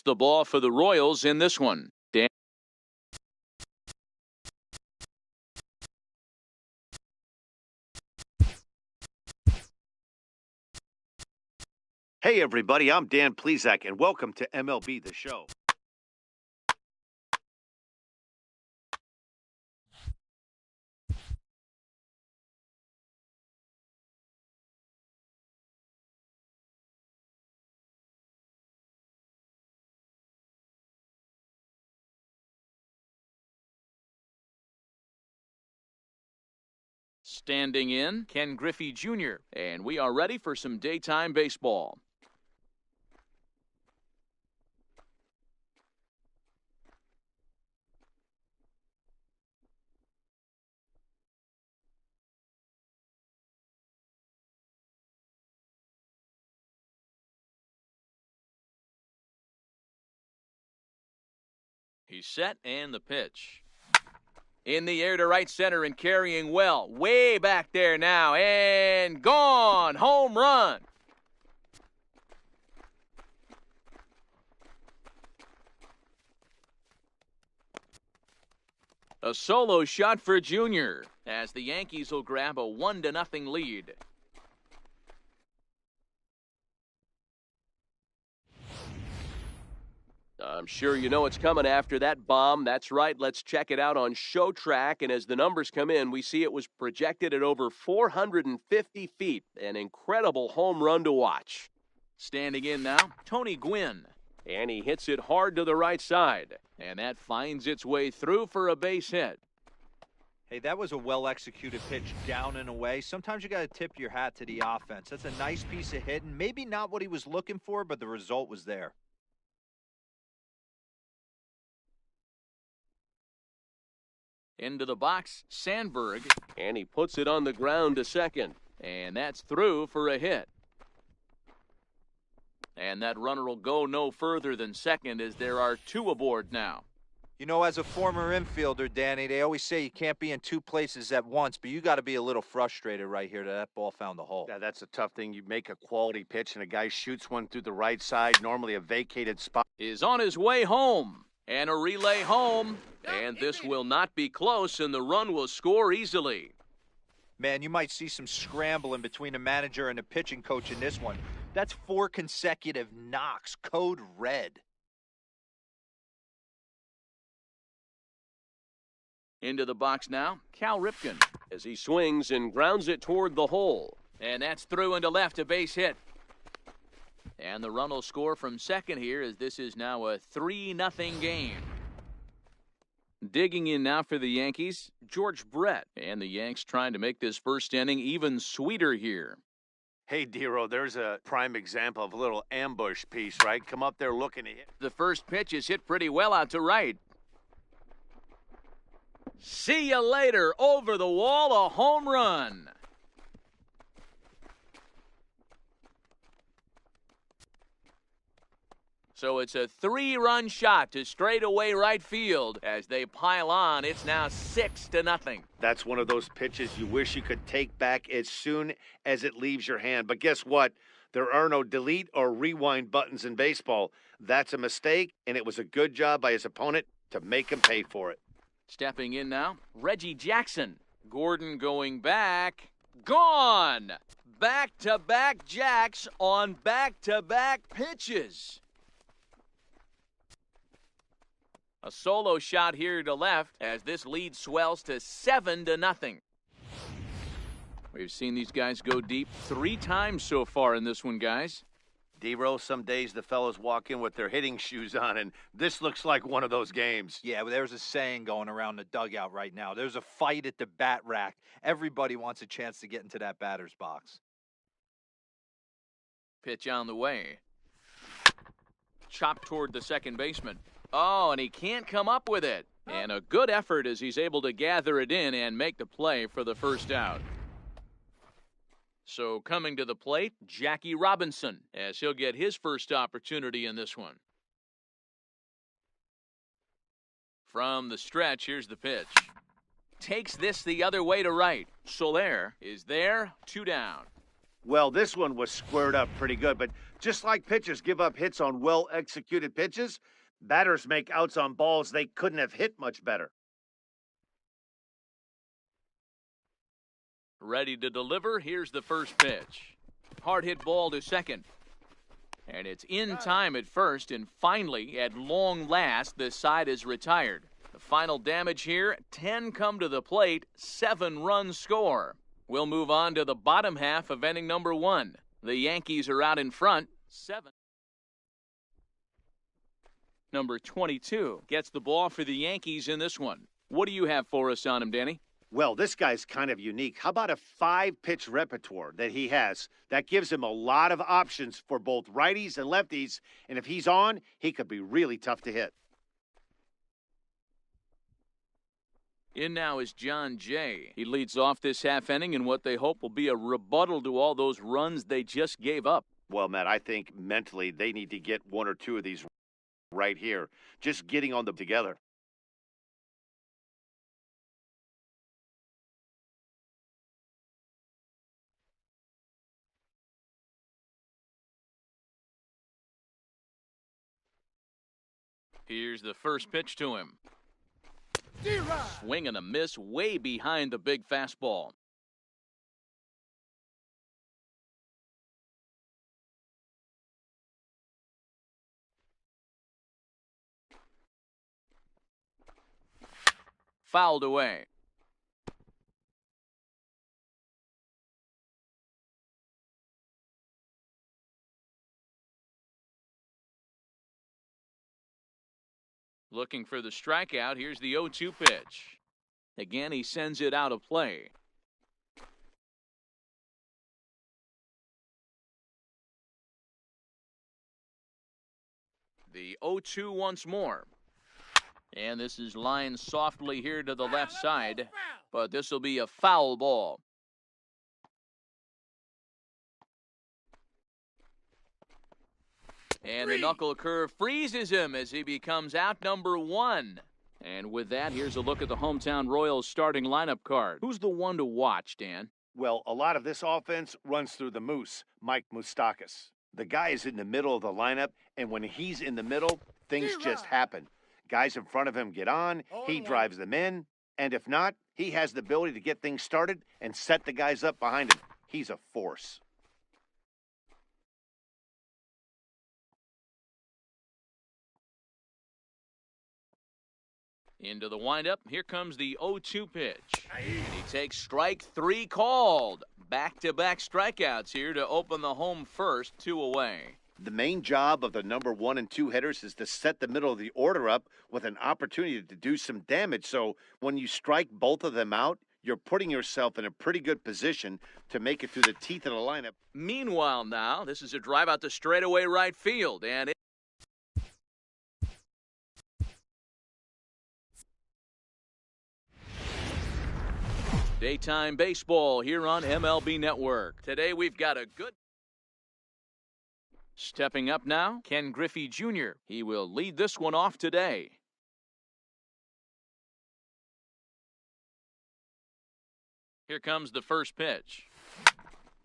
the ball for the Royals in this one. Dan. Hey everybody, I'm Dan Plezak and welcome to MLB The Show. Standing in, Ken Griffey Jr., and we are ready for some daytime baseball. He's set, and the pitch. In the air to right center and carrying well. Way back there now, and gone. Home run. A solo shot for Junior, as the Yankees will grab a 1-0 lead. I'm sure you know what's coming after that bomb. That's right. Let's check it out on Show Track. And as the numbers come in, we see it was projected at over 450 feet. An incredible home run to watch. Standing in now, Tony Gwynn. And he hits it hard to the right side. And that finds its way through for a base hit. Hey, that was a well-executed pitch down and away. Sometimes you got to tip your hat to the offense. That's a nice piece of hitting. Maybe not what he was looking for, but the result was there. Into the box, Sandberg, and he puts it on the ground to second. And that's through for a hit. And that runner will go no further than second as there are two aboard now. You know, as a former infielder, Danny, they always say you can't be in two places at once, but you got to be a little frustrated right here that ball found the hole. Yeah, that's a tough thing. You make a quality pitch and a guy shoots one through the right side, normally a vacated spot. Is on his way home. And a relay home. And this will not be close, and the run will score easily. Man, you might see some scrambling between the manager and the pitching coach in this one. That's 4 consecutive knocks, code red. Into the box now, Cal Ripken, as he swings and grounds it toward the hole. And that's through into left, a base hit. And the run will score from second here, as this is now a 3-0 game. Digging in now for the Yankees, George Brett. And the Yanks trying to make this first inning even sweeter here. Hey, Dero, there's a prime example of a little ambush piece, right? Come up there looking to hit. The first pitch is hit pretty well out to right. See you later. Over the wall, a home run. So it's a 3-run shot to straightaway right field. As they pile on, it's now 6-0. That's one of those pitches you wish you could take back as soon as it leaves your hand. But guess what? There are no delete or rewind buttons in baseball. That's a mistake, and it was a good job by his opponent to make him pay for it. Stepping in now, Reggie Jackson. Gordon going back. Gone! Back-to-back jacks on back-to-back pitches. A solo shot here to left as this lead swells to 7-0. We've seen these guys go deep 3 times so far in this one, guys. D-Row, some days the fellas walk in with their hitting shoes on, and this looks like one of those games. Yeah, well, there's a saying going around the dugout right now. There's a fight at the bat rack. Everybody wants a chance to get into that batter's box. Pitch on the way. Chopped toward the second baseman. Oh, and he can't come up with it. And a good effort as he's able to gather it in and make the play for the first out. So coming to the plate, Jackie Robinson, as he'll get his first opportunity in this one. From the stretch, here's the pitch. Takes this the other way to right. Soler is there, 2 down. Well, this one was squared up pretty good, but just like pitchers give up hits on well-executed pitches, batters make outs on balls they couldn't have hit much better. Ready to deliver. Here's the first pitch. Hard hit ball to second. And it's in time at first, and finally, at long last, the side is retired. The final damage here, 10 come to the plate, 7 runs score. We'll move on to the bottom half of inning number 1. The Yankees are out in front, 7. Number 22 gets the ball for the Yankees in this one. What do you have for us on him, Danny? Well, this guy's kind of unique. How about a 5-pitch repertoire that he has? That gives him a lot of options for both righties and lefties, and if he's on, he could be really tough to hit. In now is John Jay. He leads off this half inning in what they hope will be a rebuttal to all those runs they just gave up. Well, Matt, I think mentally they need to get 1 or 2 of these right here, just getting on them together. Here's the first pitch to him. Swing and a miss way behind the big fastball. Fouled away. Looking for the strikeout. Here's the 0-2 pitch. Again, he sends it out of play. The 0-2 once more. And this is lined softly here to the left side, but this will be a foul ball. And the knuckle curve freezes him as he becomes out number 1. And with that, here's a look at the hometown Royals starting lineup card. Who's the one to watch, Dan? Well, a lot of this offense runs through the Moose, Mike Moustakas. The guy is in the middle of the lineup, and when he's in the middle, things just happen. Guys in front of him get on, he drives them in, and if not, he has the ability to get things started and set the guys up behind him. He's a force. Into the windup. Here comes the 0-2 pitch. And he takes strike 3 called. Back-to-back strikeouts here to open the home first, 2 away. The main job of the number 1 and 2 hitters is to set the middle of the order up with an opportunity to do some damage. So when you strike both of them out, you're putting yourself in a pretty good position to make it through the teeth of the lineup. Meanwhile now, this is a drive out to straightaway right field. And daytime baseball here on MLB Network. Today we've got a good... Stepping up now, Ken Griffey Jr. He will lead this one off today. Here comes the first pitch.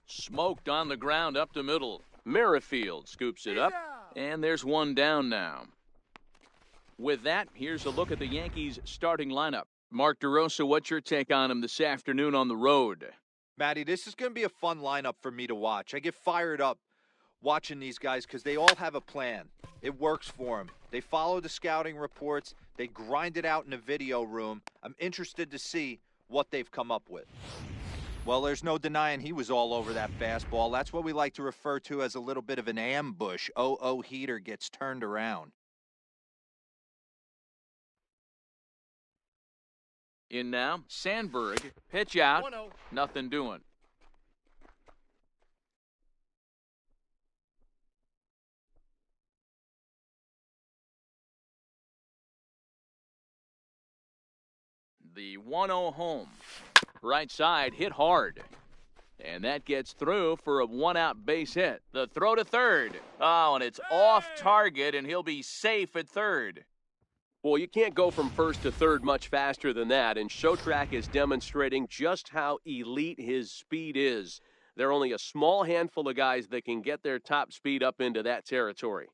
Smoked on the ground up the middle. Merrifield scoops it up, and there's one down now. With that, here's a look at the Yankees' starting lineup. Mark DeRosa, what's your take on him this afternoon on the road? Matty, this is going to be a fun lineup for me to watch. I get fired up watching these guys because they all have a plan. It works for them. They follow the scouting reports. They grind it out in the video room. I'm interested to see what they've come up with. Well, there's no denying he was all over that fastball. That's what we like to refer to as a little bit of an ambush. 0-0 heater gets turned around. In now, Sandberg, pitch out, 1-0. Nothing doing. The 1-0 home. Right side hit hard. And that gets through for a 1-out base hit. The throw to third. Oh, and it's off target, and he'll be safe at third. Well, you can't go from first to third much faster than that, and Showtrack is demonstrating just how elite his speed is. There are only a small handful of guys that can get their top speed up into that territory.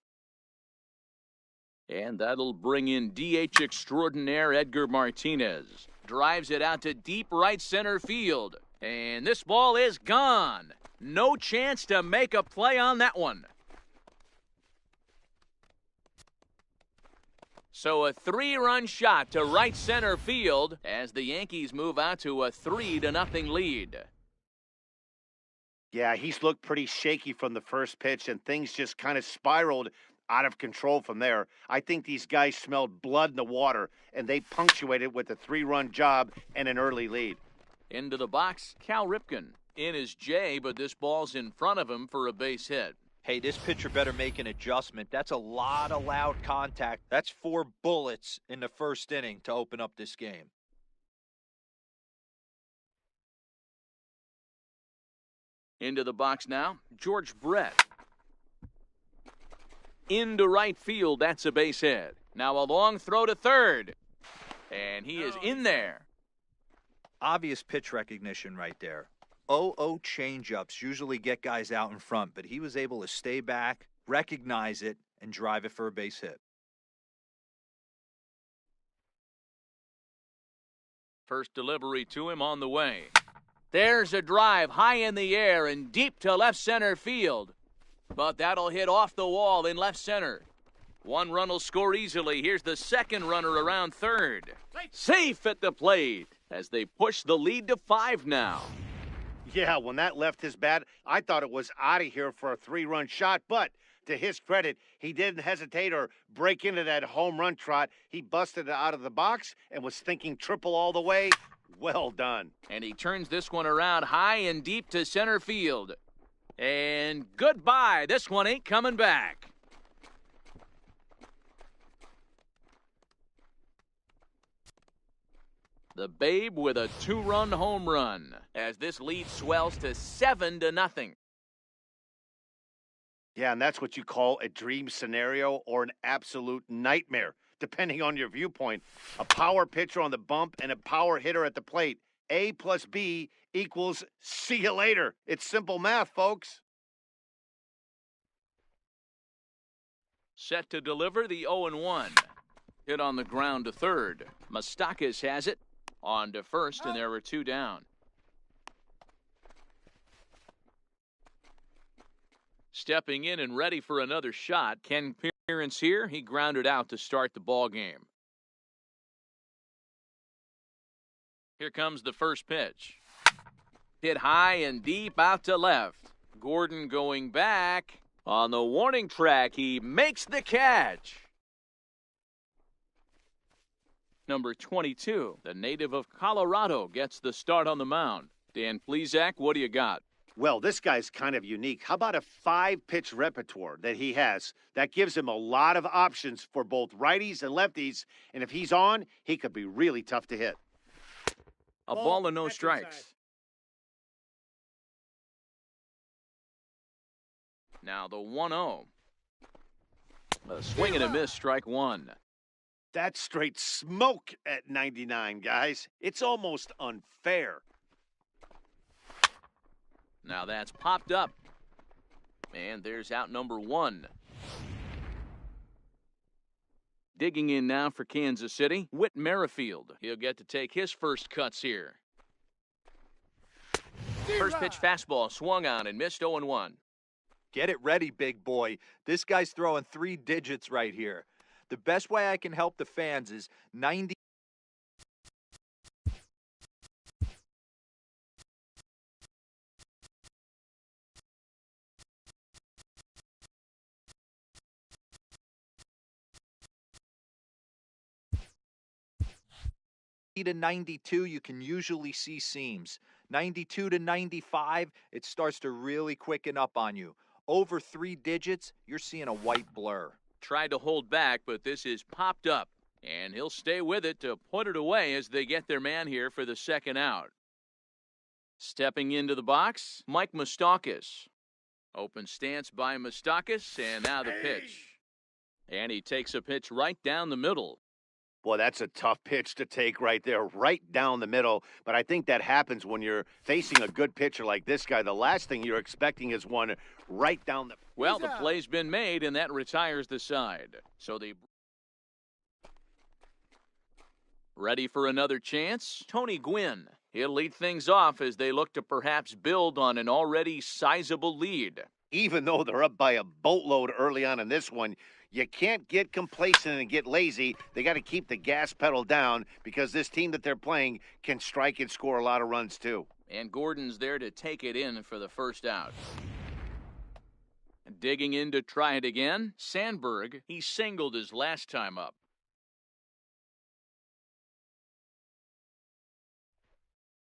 And that'll bring in DH extraordinaire Edgar Martinez. Drives it out to deep right center field. And this ball is gone. No chance to make a play on that one. So a 3-run shot to right center field as the Yankees move out to a 3-0 lead. Yeah, he's looked pretty shaky from the first pitch, and things just kind of spiraled out of control from there. I think these guys smelled blood in the water, and they punctuated with a 3-run job and an early lead. Into the box, Cal Ripken. In is Jay, but this ball's in front of him for a base hit. Hey, this pitcher better make an adjustment. That's a lot of loud contact. That's 4 bullets in the first inning to open up this game. Into the box now, George Brett. Into right field, that's a base hit. Now a long throw to third. And he is in there. Obvious pitch recognition right there. 0-0 changeups usually get guys out in front, but he was able to stay back, recognize it, and drive it for a base hit. First delivery to him on the way. There's a drive high in the air and deep to left center field. But that'll hit off the wall in left center. 1 run will score easily. Here's the second runner around third. Safe at the plate as they push the lead to 5 now. Yeah, when that left his bat, I thought it was out of here for a 3-run shot, but to his credit, he didn't hesitate or break into that home run trot. He busted it out of the box and was thinking triple all the way. Well done. And he turns this one around high and deep to center field. And goodbye. This one ain't coming back. The Babe with a 2-run home run as this lead swells to 7-0. Yeah, and that's what you call a dream scenario or an absolute nightmare, depending on your viewpoint. A power pitcher on the bump and a power hitter at the plate. A plus B equals see you later. It's simple math, folks. Set to deliver the 0-1. Hit on the ground to third. Moustakas has it. On to first, and there were 2 down. Stepping in and ready for another shot. Ken Pierce here. He grounded out to start the ball game. Here comes the first pitch. Hit high and deep out to left. Gordon going back. On the warning track, he makes the catch. Number 22, the native of Colorado, gets the start on the mound. Dan Plesac, what do you got? Well, this guy's kind of unique. How about a 5-pitch repertoire that he has? That gives him a lot of options for both righties and lefties, and if he's on, he could be really tough to hit. A ball and no strikes. Now the 1-0. A swing and a miss, strike 1. That's straight smoke at 99, guys. It's almost unfair. Now that's popped up. And there's out number 1. Digging in now for Kansas City, Whit Merrifield. He'll get to take his first cuts here. First pitch fastball swung on and missed 0-1. Get it ready, big boy. This guy's throwing 3 digits right here. The best way I can help the fans is 90. To 92, you can usually see seams. 92 to 95, it starts to really quicken up on you. Over 3 digits, you're seeing a white blur. Tried to hold back, but this is popped up. And he'll stay with it to put it away as they get their man here for the second out. Stepping into the box, Mike Moustakas. Open stance by Moustakas, and now the pitch. And he takes a pitch right down the middle. Boy, that's a tough pitch to take right there, right down the middle. But I think that happens when you're facing a good pitcher like this guy. The last thing you're expecting is one right down the. Well, the play's been made, and that retires the side. So the ready for another chance? Tony Gwynn. He'll lead things off as they look to perhaps build on an already sizable lead. Even though they're up by a boatload early on in this one, you can't get complacent and get lazy. They got to keep the gas pedal down because this team that they're playing can strike and score a lot of runs too. And Gordon's there to take it in for the first out. Digging in to try it again, Sandberg. He singled his last time up.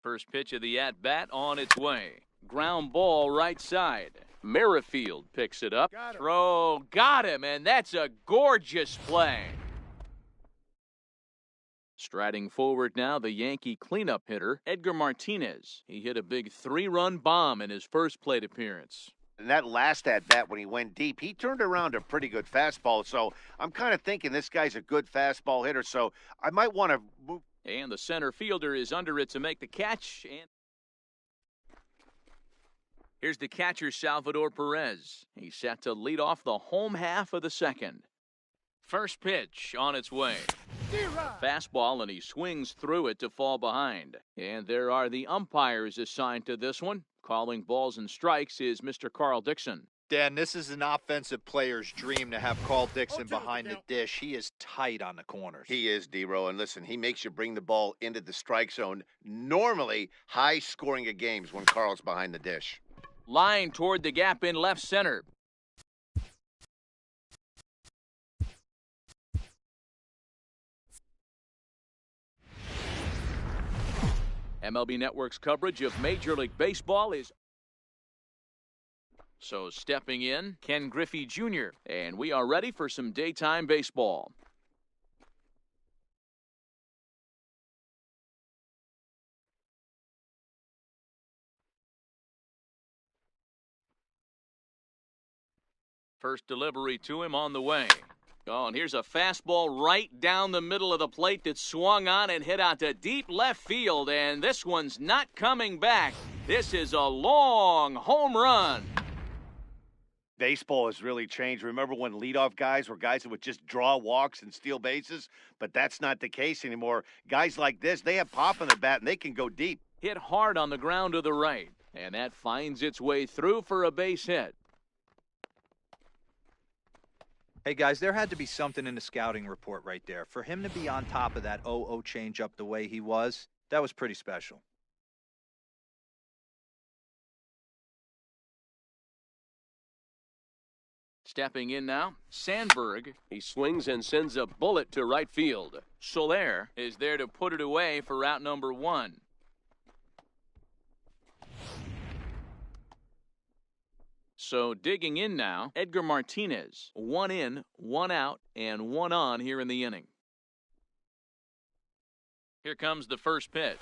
First pitch of the at-bat on its way. Ground ball right side. Merrifield picks it up. Throw, got him, and that's a gorgeous play. Striding forward now, the Yankee cleanup hitter, Edgar Martinez. He hit a big 3-run bomb in his first plate appearance. And that last at-bat when he went deep, he turned around a pretty good fastball. So I'm kind of thinking this guy's a good fastball hitter, so I might want to move. And the center fielder is under it to make the catch. And here's the catcher, Salvador Perez. He's set to lead off the home half of the second. First pitch on its way. Fastball, and he swings through it to fall behind. And there are the umpires assigned to this one. Calling balls and strikes is Mr. Carl Dixon. Dan, this is an offensive player's dream to have Carl Dixon behind the dish. He is tight on the corners. He is, D-Row, and listen, he makes you bring the ball into the strike zone. Normally, high scoring of games when Carl's behind the dish. Line toward the gap in left center. MLB Network's coverage of Major League Baseball is so stepping in, Ken Griffey Jr., and we are ready for some daytime baseball. First delivery to him on the way. Oh, and here's a fastball right down the middle of the plate that swung on and hit out to deep left field, and this one's not coming back. This is a long home run. Baseball has really changed. Remember when leadoff guys were guys that would just draw walks and steal bases? But that's not the case anymore. Guys like this, they have pop in the bat, and they can go deep. Hit hard on the ground to the right, and that finds its way through for a base hit. Hey, guys, there had to be something in the scouting report right there. For him to be on top of that 0-0 changeup the way he was, that was pretty special. Stepping in now, Sandberg. He swings and sends a bullet to right field. Soler is there to put it away for out number 1. So digging in now, Edgar Martinez. 1 in, 1 out, and 1 on here in the inning. Here comes the first pitch.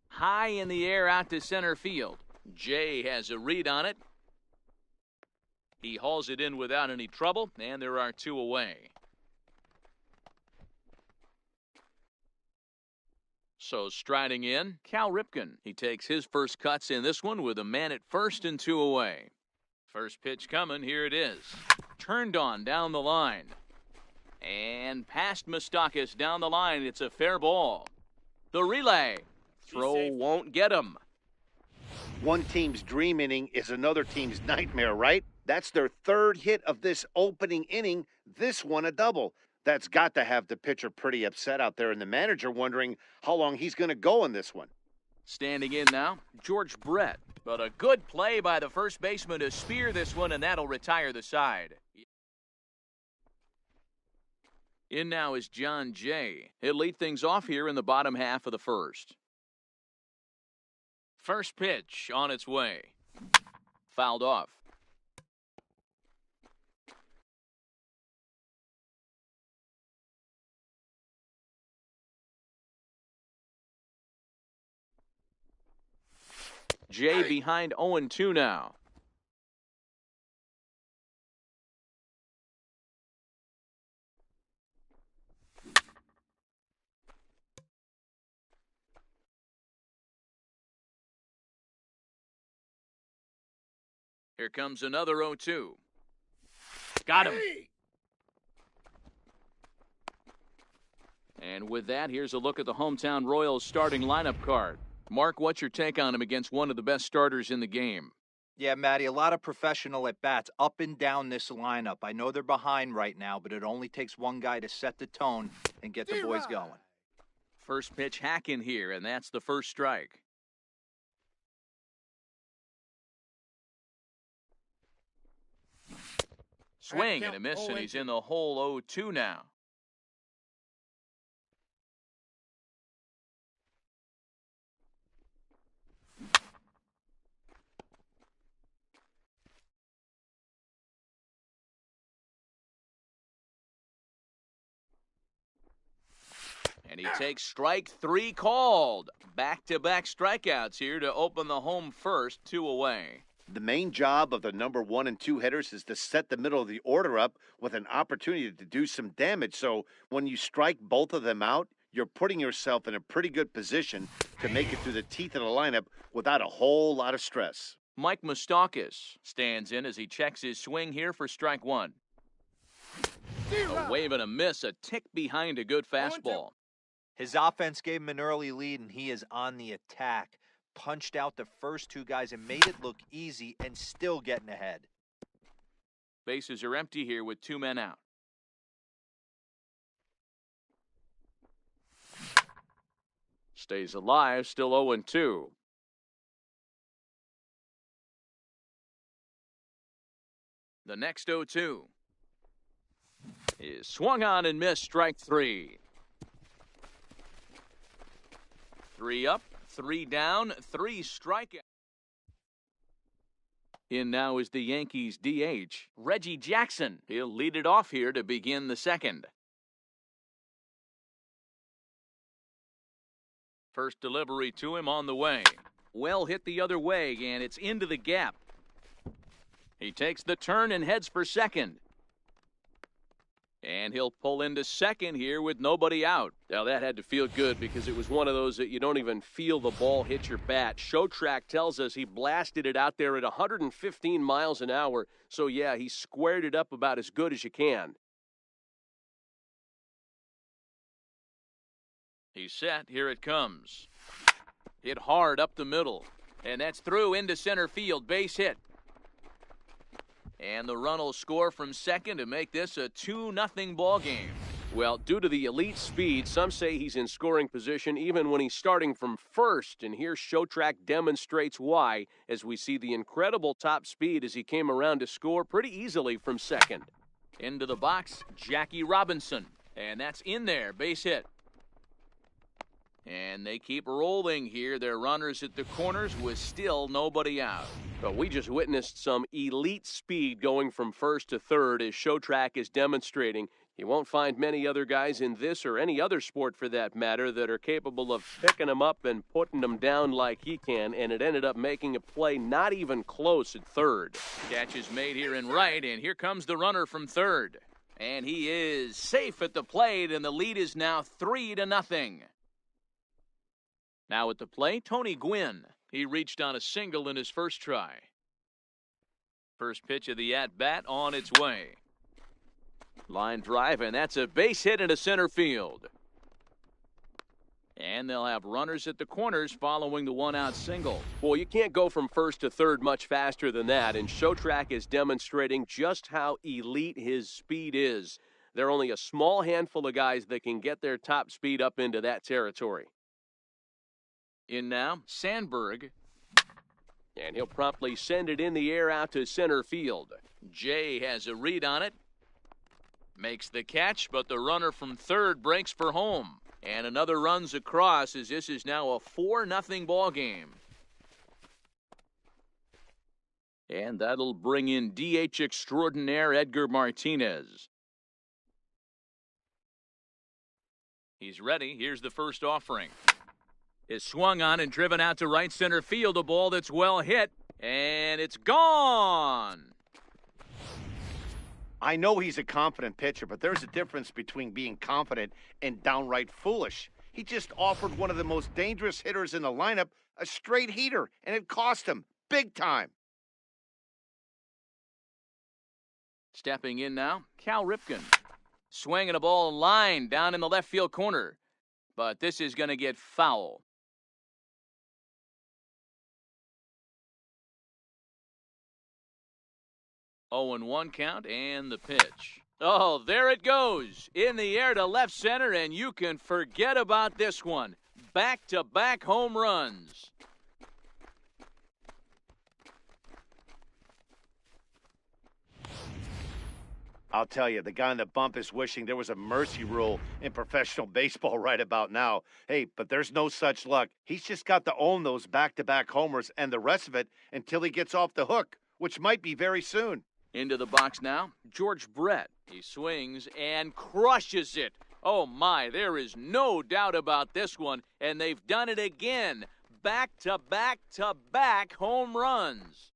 High in the air out to center field. Jay has a read on it. He hauls it in without any trouble, and there are 2 away. So striding in, Cal Ripken. He takes his first cuts in this one with a man at first and 2 away. First pitch coming, here it is. Turned on down the line. And past Moustakas down the line, it's a fair ball. The relay. Throw won't get him. One team's dream inning is another team's nightmare, right? That's their 3rd hit of this opening inning. This one a double. That's got to have the pitcher pretty upset out there, and the manager wondering how long he's going to go in this one. Standing in now, George Brett. But a good play by the first baseman to spear this one, and that'll retire the side. In now is John Jay. He'll lead things off here in the bottom half of the first. First pitch on its way. Fouled off. Jay behind 0-2 now. Here comes another 0-2. Got him. And with that, here's a look at the hometown Royals starting lineup card. Mark, what's your take on him against one of the best starters in the game? Yeah, Matty, a lot of professional at-bats up and down this lineup. I know they're behind right now, but it only takes one guy to set the tone and get the boys going. First pitch hacking here, and that's the first strike. Swing and a miss, and he's in the hole 0-2 now. And he takes strike 3 called. Back-to-back strikeouts here to open the home first, 2 away. The main job of the number 1 and 2 hitters is to set the middle of the order up with an opportunity to do some damage. So when you strike both of them out, you're putting yourself in a pretty good position to make it through the teeth of the lineup without a whole lot of stress. Mike Moustakas stands in as he checks his swing here for strike 1. A wave and a miss, a tick behind a good fastball. His offense gave him an early lead, and he is on the attack. Punched out the first 2 guys and made it look easy and still getting ahead. Bases are empty here with 2 men out. Stays alive, still 0-2. The next 0-2 is swung on and missed, strike 3. 3 up, 3 down, 3 strikeouts. In now is the Yankees DH, Reggie Jackson. He'll lead it off here to begin the second. First delivery to him on the way. Well hit the other way, and it's into the gap. He takes the turn and heads for second. And he'll pull into second here with nobody out. Now that had to feel good because it was one of those that you don't even feel the ball hit your bat. ShowTrack tells us he blasted it out there at 115 miles an hour. So yeah, he squared it up about as good as you can. He's set. Here it comes. Hit hard up the middle. And that's through into center field. Base hit. And the run will score from second to make this a 2-0 ball game. Well, due to the elite speed, some say he's in scoring position even when he's starting from first. And here ShowTrack demonstrates why as we see the incredible top speed as he came around to score pretty easily from second. Into the box, Jackie Robinson. And that's in there, base hit. And they keep rolling here. Their runners at the corners with still nobody out. But we just witnessed some elite speed going from first to third as ShowTrack is demonstrating. You won't find many other guys in this or any other sport for that matter that are capable of picking them up and putting them down like he can. And it ended up making a play not even close at third. Catch is made here in right, and here comes the runner from third. And he is safe at the plate, and the lead is now 3-0. Now at the plate, Tony Gwynn. He reached on a single in his first try. First pitch of the at-bat on its way. Line drive, and that's a base hit into center field. And they'll have runners at the corners following the one-out single. Boy, you can't go from first to third much faster than that, and ShowTrack is demonstrating just how elite his speed is. There are only a small handful of guys that can get their top speed up into that territory. In now, Sandberg. And he'll promptly send it in the air out to center field. Jay has a read on it. Makes the catch, but the runner from third breaks for home. And another runs across as this is now a 4-0 ball game. And that'll bring in DH extraordinaire Edgar Martinez. He's ready. Here's the first offering. Is swung on and driven out to right center field. A ball that's well hit, and it's gone. I know he's a confident pitcher, but there's a difference between being confident and downright foolish. He just offered one of the most dangerous hitters in the lineup a straight heater, and it cost him big time. Stepping in now, Cal Ripken. Swinging a ball line down in the left field corner. But this is going to get foul. Oh, and 1 count and the pitch. Oh, there it goes. In the air to left center, and you can forget about this one. Back-to-back home runs. I'll tell you, the guy on the bump is wishing there was a mercy rule in professional baseball right about now. Hey, but there's no such luck. He's just got to own those back-to-back homers and the rest of it until he gets off the hook, which might be very soon. Into the box now, George Brett. He swings and crushes it. Oh my, there is no doubt about this one, and they've done it again. Back-to-back-to-back home runs.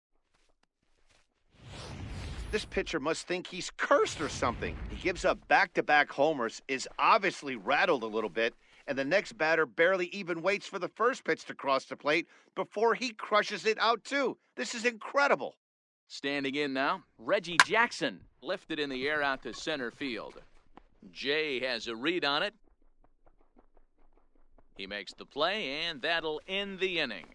This pitcher must think he's cursed or something. He gives up back-to-back homers, is obviously rattled a little bit, and the next batter barely even waits for the first pitch to cross the plate before he crushes it out too. This is incredible. Standing in now, Reggie Jackson. Lifted in the air out to center field. Jay has a read on it. He makes the play, and that'll end the inning.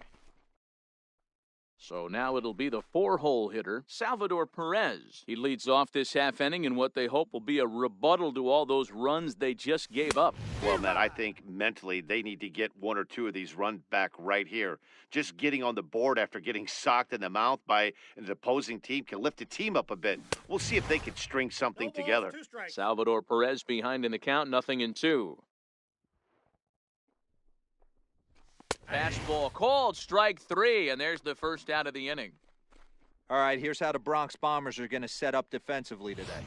So now it'll be the 4-hole hitter, Salvador Perez. He leads off this half inning in what they hope will be a rebuttal to all those runs they just gave up. Well, Matt, I think mentally they need to get 1 or 2 of these runs back right here. Just getting on the board after getting socked in the mouth by an opposing team can lift the team up a bit. We'll see if they can string something together. Salvador Perez behind in the count, 0-2. Fastball called, strike 3, and there's the first out of the inning. All right, here's how the Bronx Bombers are going to set up defensively today.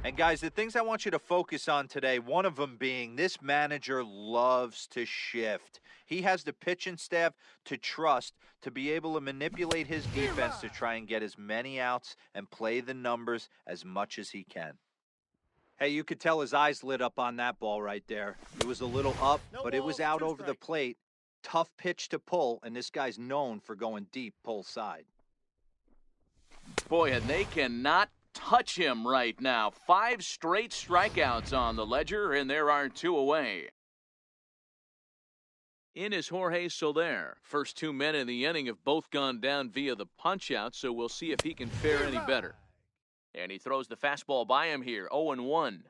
And guys, the things I want you to focus on today, one of them being this manager loves to shift. He has the pitching staff to trust to be able to manipulate his defense to try and get as many outs and play the numbers as much as he can. Hey, you could tell his eyes lit up on that ball right there. It was a little up, but it was out over the plate. Tough pitch to pull, and this guy's known for going deep pull side. Boy, and they cannot touch him right now. 5 straight strikeouts on the ledger, and there are 2 away. In is Jorge Soler. First 2 men in the inning have both gone down via the punch-out, so we'll see if he can fare any better. And he throws the fastball by him here, 0-1.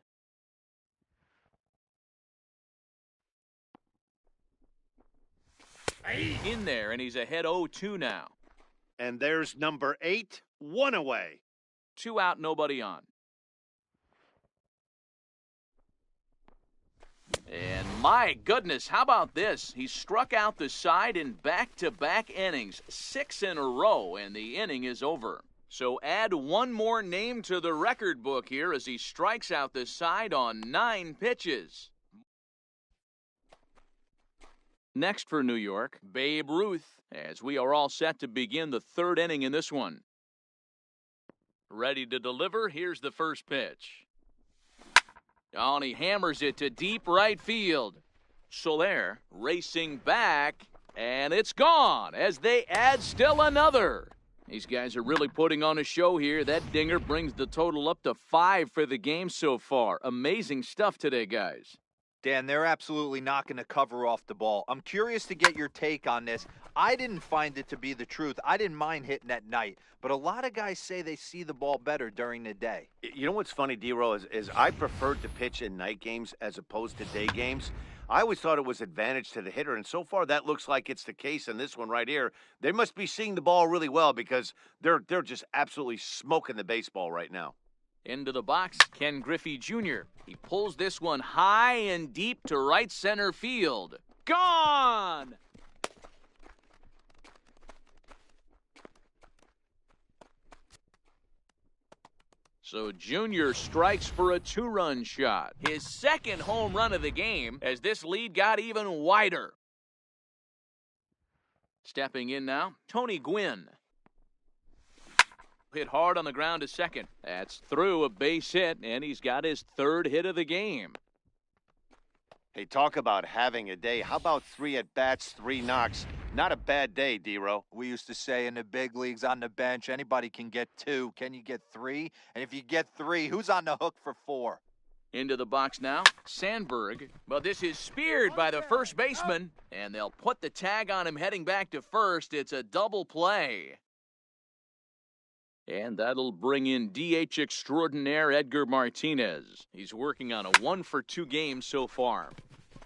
In there, and he's ahead 0-2 now. And there's number 8, 1 away. 2 out, nobody on. And my goodness, how about this? He struck out the side in back-to-back innings, 6 in a row, and the inning is over. So add 1 more name to the record book here as he strikes out the side on 9 pitches. Next for New York, Babe Ruth, as we are all set to begin the 3rd inning in this one. Ready to deliver, here's the first pitch. Oh, and he hammers it to deep right field. Soler racing back, and it's gone as they add still another. These guys are really putting on a show here. That dinger brings the total up to 5 for the game so far. Amazing stuff today, guys. Dan, they're absolutely not going to cover off the ball. I'm curious to get your take on this. I didn't find it to be the truth. I didn't mind hitting at night, but a lot of guys say they see the ball better during the day. You know what's funny, D-Roll, is I preferred to pitch in night games as opposed to day games. I always thought it was advantage to the hitter, and so far that looks like it's the case in this one right here. They must be seeing the ball really well because they're just absolutely smoking the baseball right now. Into the box, Ken Griffey Jr. He pulls this one high and deep to right center field. Gone! So Jr. strikes for a 2-run shot. His 2nd home run of the game as this lead got even wider. Stepping in now, Tony Gwynn. Hit hard on the ground to second. That's through, a base hit, and he's got his 3rd hit of the game. Hey, talk about having a day. How about 3 at-bats, 3 knocks? Not a bad day, D-Row. We used to say in the big leagues on the bench, anybody can get 2. Can you get 3? And if you get 3, who's on the hook for 4? Into the box now, Sandberg. But this is speared by the first baseman, and they'll put the tag on him heading back to first. It's a double play. And that'll bring in DH extraordinaire Edgar Martinez. He's working on a 1-for-2 game so far.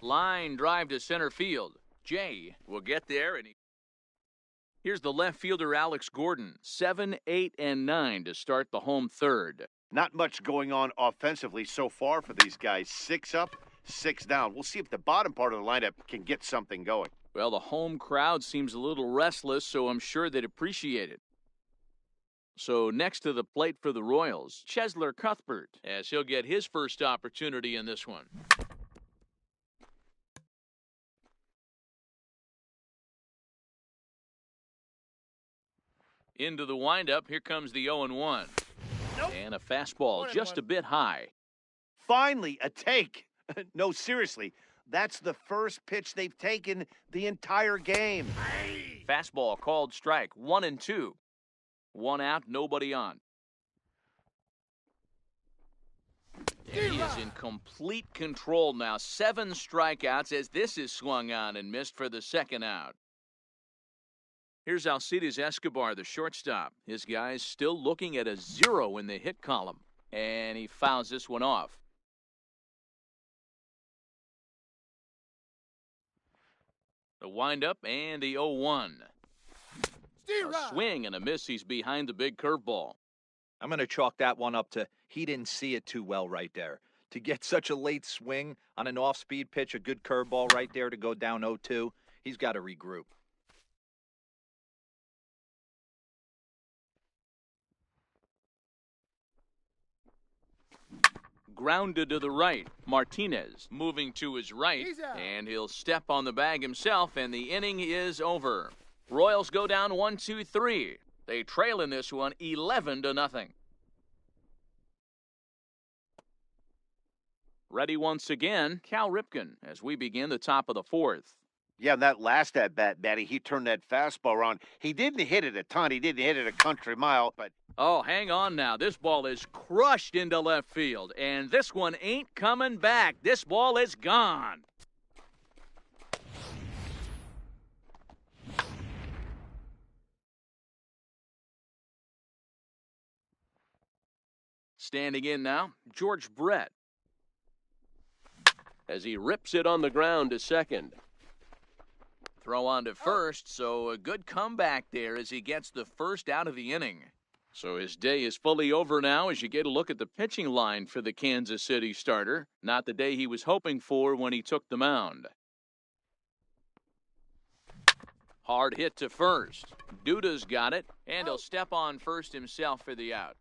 Line drive to center field. Jay will get there, and here's the left fielder Alex Gordon. 7, 8, and 9 to start the home third. Not much going on offensively so far for these guys. 6 up, 6 down. We'll see if the bottom part of the lineup can get something going. Well, the home crowd seems a little restless, so I'm sure they'd appreciate it. So next to the plate for the Royals, Chesler Cuthbert, as he'll get his first opportunity in this one. Into the windup, here comes the 0-1. Nope. And a fastball just a bit high. Finally, a take. No, seriously, that's the first pitch they've taken the entire game. Fastball called strike, 1-2. 1 out, nobody on. And he is in complete control now. 7 strikeouts as this is swung on and missed for the second out. Here's Alcides Escobar, the shortstop. His guy's still looking at a 0 in the hit column. And he fouls this one off. The windup and the 0-1. A swing and a miss. He's behind the big curveball. I'm going to chalk that one up to he didn't see it too well right there. To get such a late swing on an off-speed pitch, a good curveball right there to go down 0-2, he's got to regroup. Grounded to the right. Martinez moving to his right, and he'll step on the bag himself, and the inning is over. Royals go down 1-2-3. They trail in this one 11-0. Ready once again, Cal Ripken, as we begin the top of the 4th. Yeah, that last at-bat, Matty, he turned that fastball around. He didn't hit it a ton. He didn't hit it a country mile, but... Oh, hang on now. This ball is crushed into left field, and this one ain't coming back. This ball is gone. Standing in now, George Brett, as he rips it on the ground to second. Throw on to first, so a good comeback there as he gets the first out of the inning. So his day is fully over now as you get a look at the pitching line for the Kansas City starter. Not the day he was hoping for when he took the mound. Hard hit to first. Duda's got it, and he'll step on first himself for the out.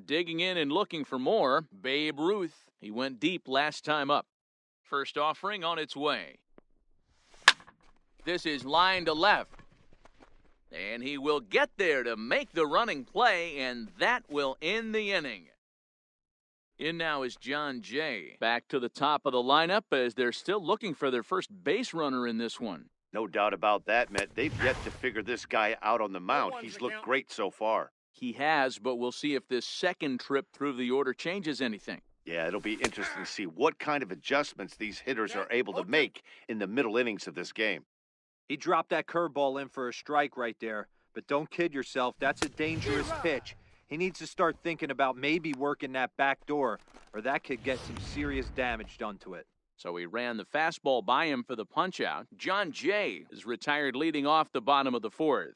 Digging in and looking for more, Babe Ruth. He went deep last time up. First offering on its way. This is line to left. And he will get there to make the running play, and that will end the inning. In now is John Jay. Back to the top of the lineup as they're still looking for their first base runner in this one. No doubt about that, Matt. They've yet to figure this guy out on the mound. He's looked great so far. He has, but we'll see if this second trip through the order changes anything. Yeah, it'll be interesting to see what kind of adjustments these hitters are able to make in the middle innings of this game. He dropped that curveball in for a strike right there, but don't kid yourself. That's a dangerous pitch. He needs to start thinking about maybe working that back door, or that could get some serious damage done to it. So he ran the fastball by him for the punch-out. John Jay is retired leading off the bottom of the 4th.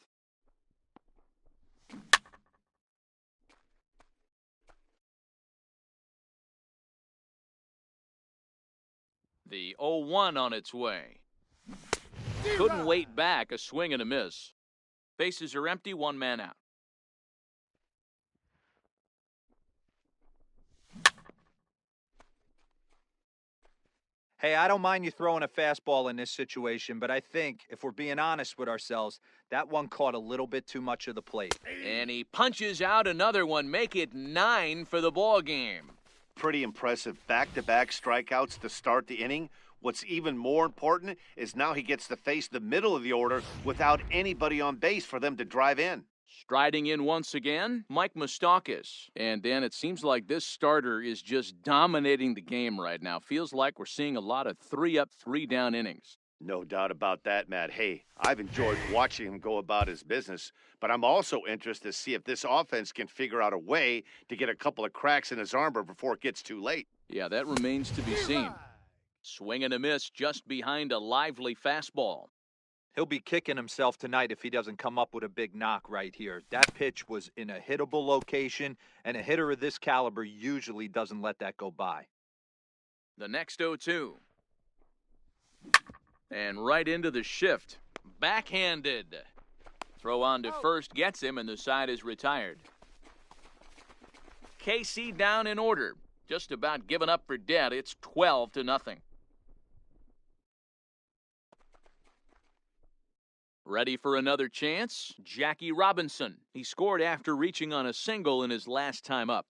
The 0-1 on its way. Couldn't wait back, a swing and a miss. Bases are empty, 1 man out. Hey, I don't mind you throwing a fastball in this situation, but I think, if we're being honest with ourselves, that one caught a little bit too much of the plate. And he punches out another one, make it 9 for the ball game. Pretty impressive back-to-back strikeouts to start the inning. What's even more important is now he gets to face the middle of the order without anybody on base for them to drive in. Striding in once again, Mike Moustakas. And Dan, it seems like this starter is just dominating the game right now. Feels like we're seeing a lot of 3-up, 3-down innings. No doubt about that, Matt. Hey, I've enjoyed watching him go about his business, but I'm also interested to see if this offense can figure out a way to get a couple of cracks in his armor before it gets too late. Yeah, that remains to be seen. Swing and a miss just behind a lively fastball. He'll be kicking himself tonight if he doesn't come up with a big knock right here. That pitch was in a hittable location, and a hitter of this caliber usually doesn't let that go by. The next 0-2. And right into the shift. Backhanded. Throw on to first gets him, and the side is retired. KC down in order. Just about given up for dead. It's 12-0. Ready for another chance? Jackie Robinson. He scored after reaching on a single in his last time up.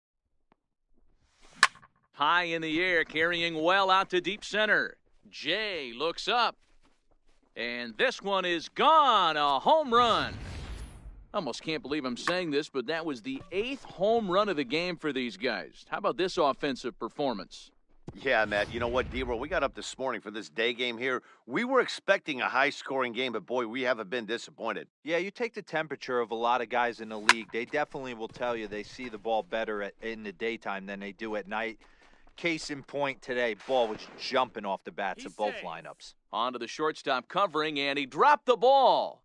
High in the air, carrying well out to deep center. Jay looks up. And this one is gone. A home run. Almost can't believe I'm saying this, but that was the 8th home run of the game for these guys. How about this offensive performance? Yeah, Matt, you know what, D-Roll, we got up this morning for this day game here. We were expecting a high-scoring game, but, boy, we haven't been disappointed. Yeah, you take the temperature of a lot of guys in the league. They definitely will tell you they see the ball better in the daytime than they do at night. Case in point today, ball was jumping off the bats of both lineups. On to the shortstop covering, and he dropped the ball.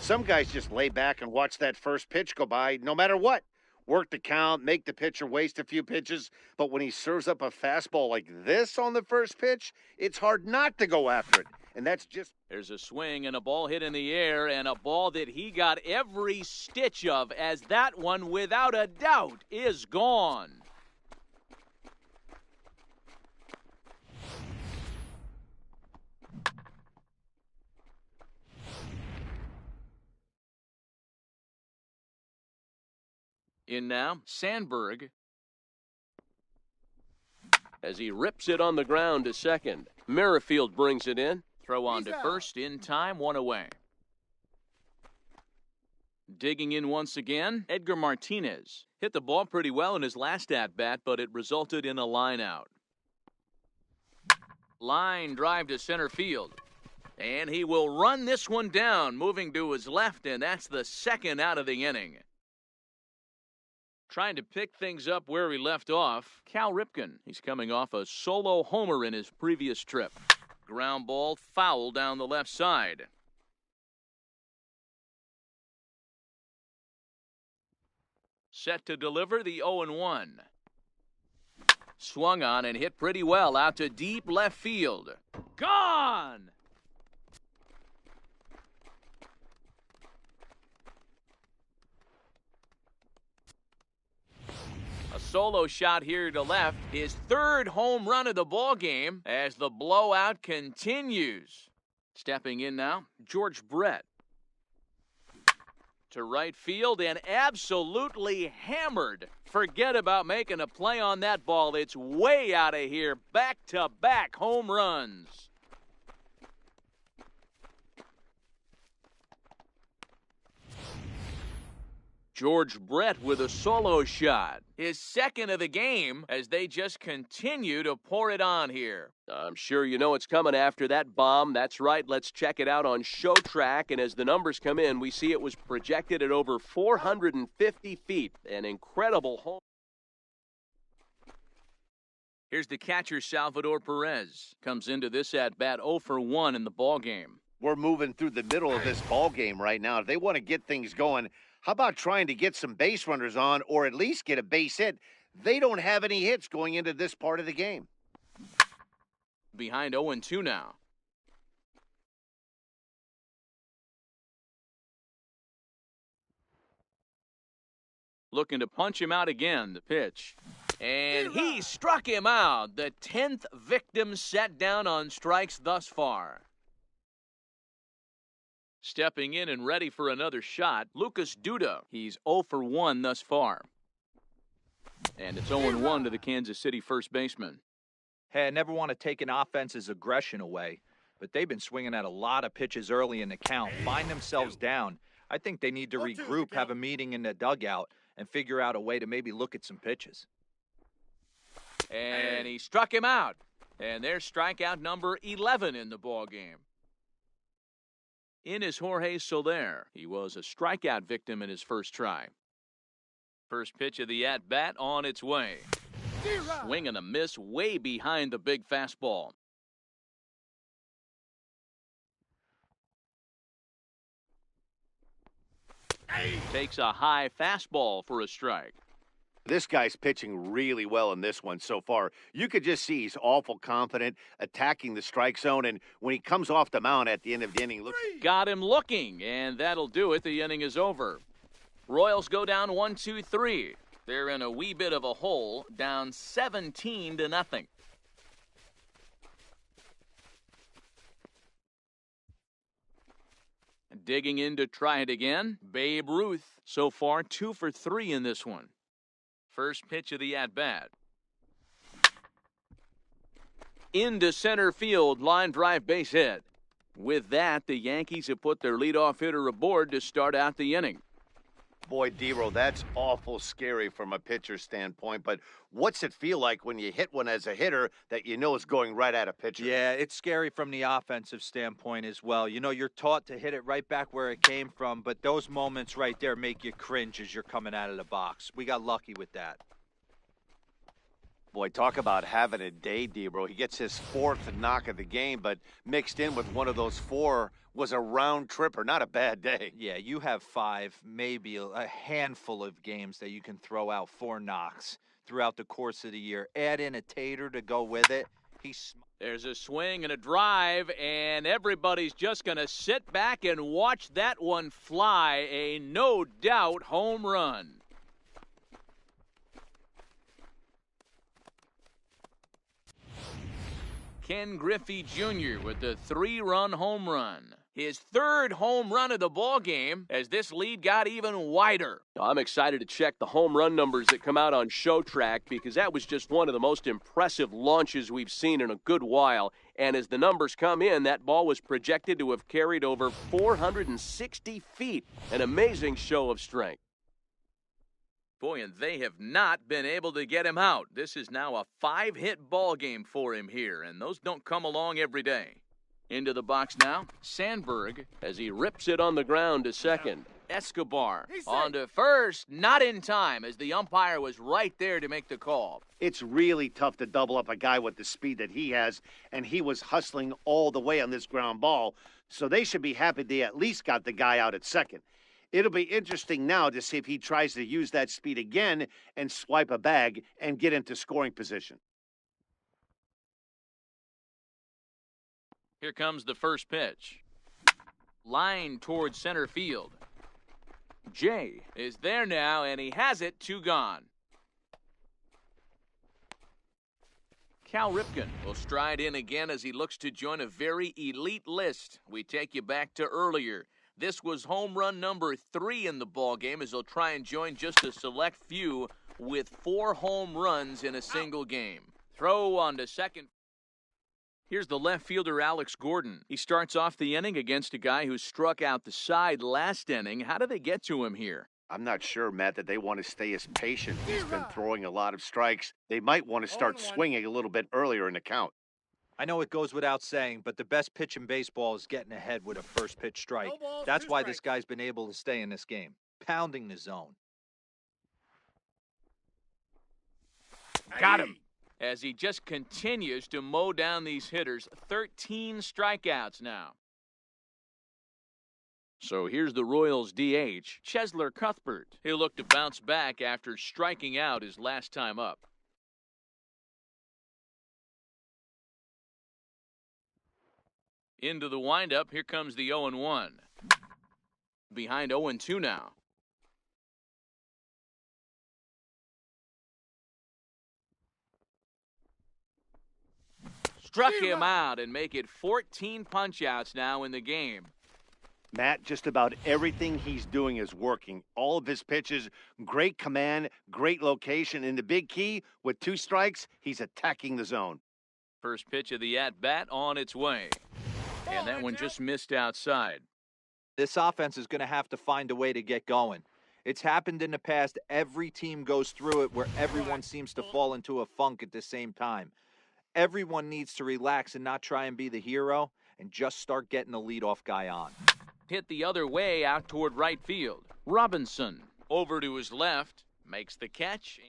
Some guys just lay back and watch that first pitch go by no matter what. Work the count, make the pitcher waste a few pitches, but when he serves up a fastball like this on the first pitch, it's hard not to go after it. And that's just... There's a swing and a ball hit in the air, and a ball that he got every stitch of, as that one, without a doubt, is gone. In now, Sandberg. As he rips it on the ground to second. Merrifield brings it in. Throw on to first in time, 1 away. Digging in once again, Edgar Martinez. Hit the ball pretty well in his last at-bat, but it resulted in a line out. Line drive to center field. And he will run this one down, moving to his left, and that's the second out of the inning. Trying to pick things up where he left off, Cal Ripken. He's coming off a solo homer in his previous trip. Ground ball foul down the left side. Set to deliver the 0-1. Swung on and hit pretty well out to deep left field. Gone! A solo shot here to left, his 3rd home run of the ball game as the blowout continues. Stepping in now, George Brett. To right field and absolutely hammered. Forget about making a play on that ball. It's way out of here. Back-to-back home runs. George Brett with a solo shot. His 2nd of the game as they just continue to pour it on here. I'm sure you know it's coming after that bomb. That's right. Let's check it out on ShowTrack. And as the numbers come in, we see it was projected at over 450 feet. An incredible home. Here's the catcher, Salvador Perez. Comes into this at-bat 0 for 1 in the ballgame. We're moving through the middle of this ball game right now. If they want to get things going, how about trying to get some base runners on or at least get a base hit? They don't have any hits going into this part of the game. Behind 0-2 now. Looking to punch him out again, the pitch. And he struck him out. The 10th victim set down on strikes thus far. Stepping in and ready for another shot, Lucas Duda. He's 0 for 1 thus far. And it's 0-1 to the Kansas City first baseman. Hey, I never want to take an offense's aggression away, but they've been swinging at a lot of pitches early in the count, find themselves down. I think they need to regroup, have a meeting in the dugout, and figure out a way to maybe look at some pitches. And he struck him out. And there's strikeout number 11 in the ball game. In is Jorge Soler. He was a strikeout victim in his first try. First pitch of the at-bat on its way. Swing and a miss way behind the big fastball. Takes a high fastball for a strike. This guy's pitching really well in this one so far. You could just see he's awful confident, attacking the strike zone, and when he comes off the mound at the end of the inning, got him looking, and that'll do it. The inning is over. Royals go down 1-2-3. They're in a wee bit of a hole, down 17-0. Digging in to try it again, Babe Ruth. So far, 2 for 3 in this one. First pitch of the at-bat. Into center field, line drive base hit. With that, the Yankees have put their leadoff hitter aboard to start out the inning. boy, D-Roll, that's awful scary from a pitcher standpoint, but what's it feel like when you hit one as a hitter that you know is going right at a pitcher? Yeah, it's scary from the offensive standpoint as well. You know, you're taught to hit it right back where it came from, but those moments right there make you cringe as you're coming out of the box. We got lucky with that. Boy, talk about having a day, D-Bro. He gets his fourth knock of the game, but mixed in with one of those four was a round tripper. Not a bad day. Yeah, you have five, maybe a handful of games that you can throw out 4 knocks throughout the course of the year. Add in a tater to go with it. There's a swing and a drive, and everybody's just going to sit back and watch that one fly. A no-doubt home run. Ken Griffey Jr. with the 3-run home run. His 3rd home run of the ball game as this lead got even wider. I'm excited to check the home run numbers that come out on ShowTrack because that was just one of the most impressive launches we've seen in a good while. And as the numbers come in, that ball was projected to have carried over 460 feet. An amazing show of strength. Boy, and they have not been able to get him out. This is now a 5-hit ball game for him here, and those don't come along every day. Into the box now, Sandberg as he rips it on the ground to second. Escobar on to first, not in time as the umpire was right there to make the call. It's really tough to double up a guy with the speed that he has, and he was hustling all the way on this ground ball, so they should be happy they at least got the guy out at second. It'll be interesting now to see if he tries to use that speed again and swipe a bag and get into scoring position. Here comes the first pitch. Line towards center field. Jay is there now, and he has it, 2 gone. Cal Ripken will stride in again as he looks to join a very elite list. We take you back to earlier. This was home run number 3 in the ballgame as he'll try and join just a select few with 4 home runs in a single game. Throw on to second. Here's the left fielder, Alex Gordon. He starts off the inning against a guy who struck out the side last inning. How do they get to him here? I'm not sure, Matt, that they want to stay as patient. He's been throwing a lot of strikes. They might want to start swinging a little bit earlier in the count. I know it goes without saying, but the best pitch in baseball is getting ahead with a first pitch strike. That's why this guy's been able to stay in this game, pounding the zone. Got him. As he just continues to mow down these hitters, 13 strikeouts now. So here's the Royals DH, Chesler Cuthbert. He'll look to bounce back after striking out his last time up. Into the windup, here comes the 0-1. Behind 0-2 now. Struck him out and make it 14 punch-outs now in the game. Matt, just about everything he's doing is working. All of his pitches, great command, great location, and the big key, with 2 strikes, he's attacking the zone. First pitch of the at-bat on its way. And that one just missed outside. This offense is going to have to find a way to get going. It's happened in the past. Every team goes through it where everyone seems to fall into a funk at the same time. Everyone needs to relax and not try and be the hero and just start getting the leadoff guy on. Hit the other way out toward right field. Robinson over to his left, makes the catch.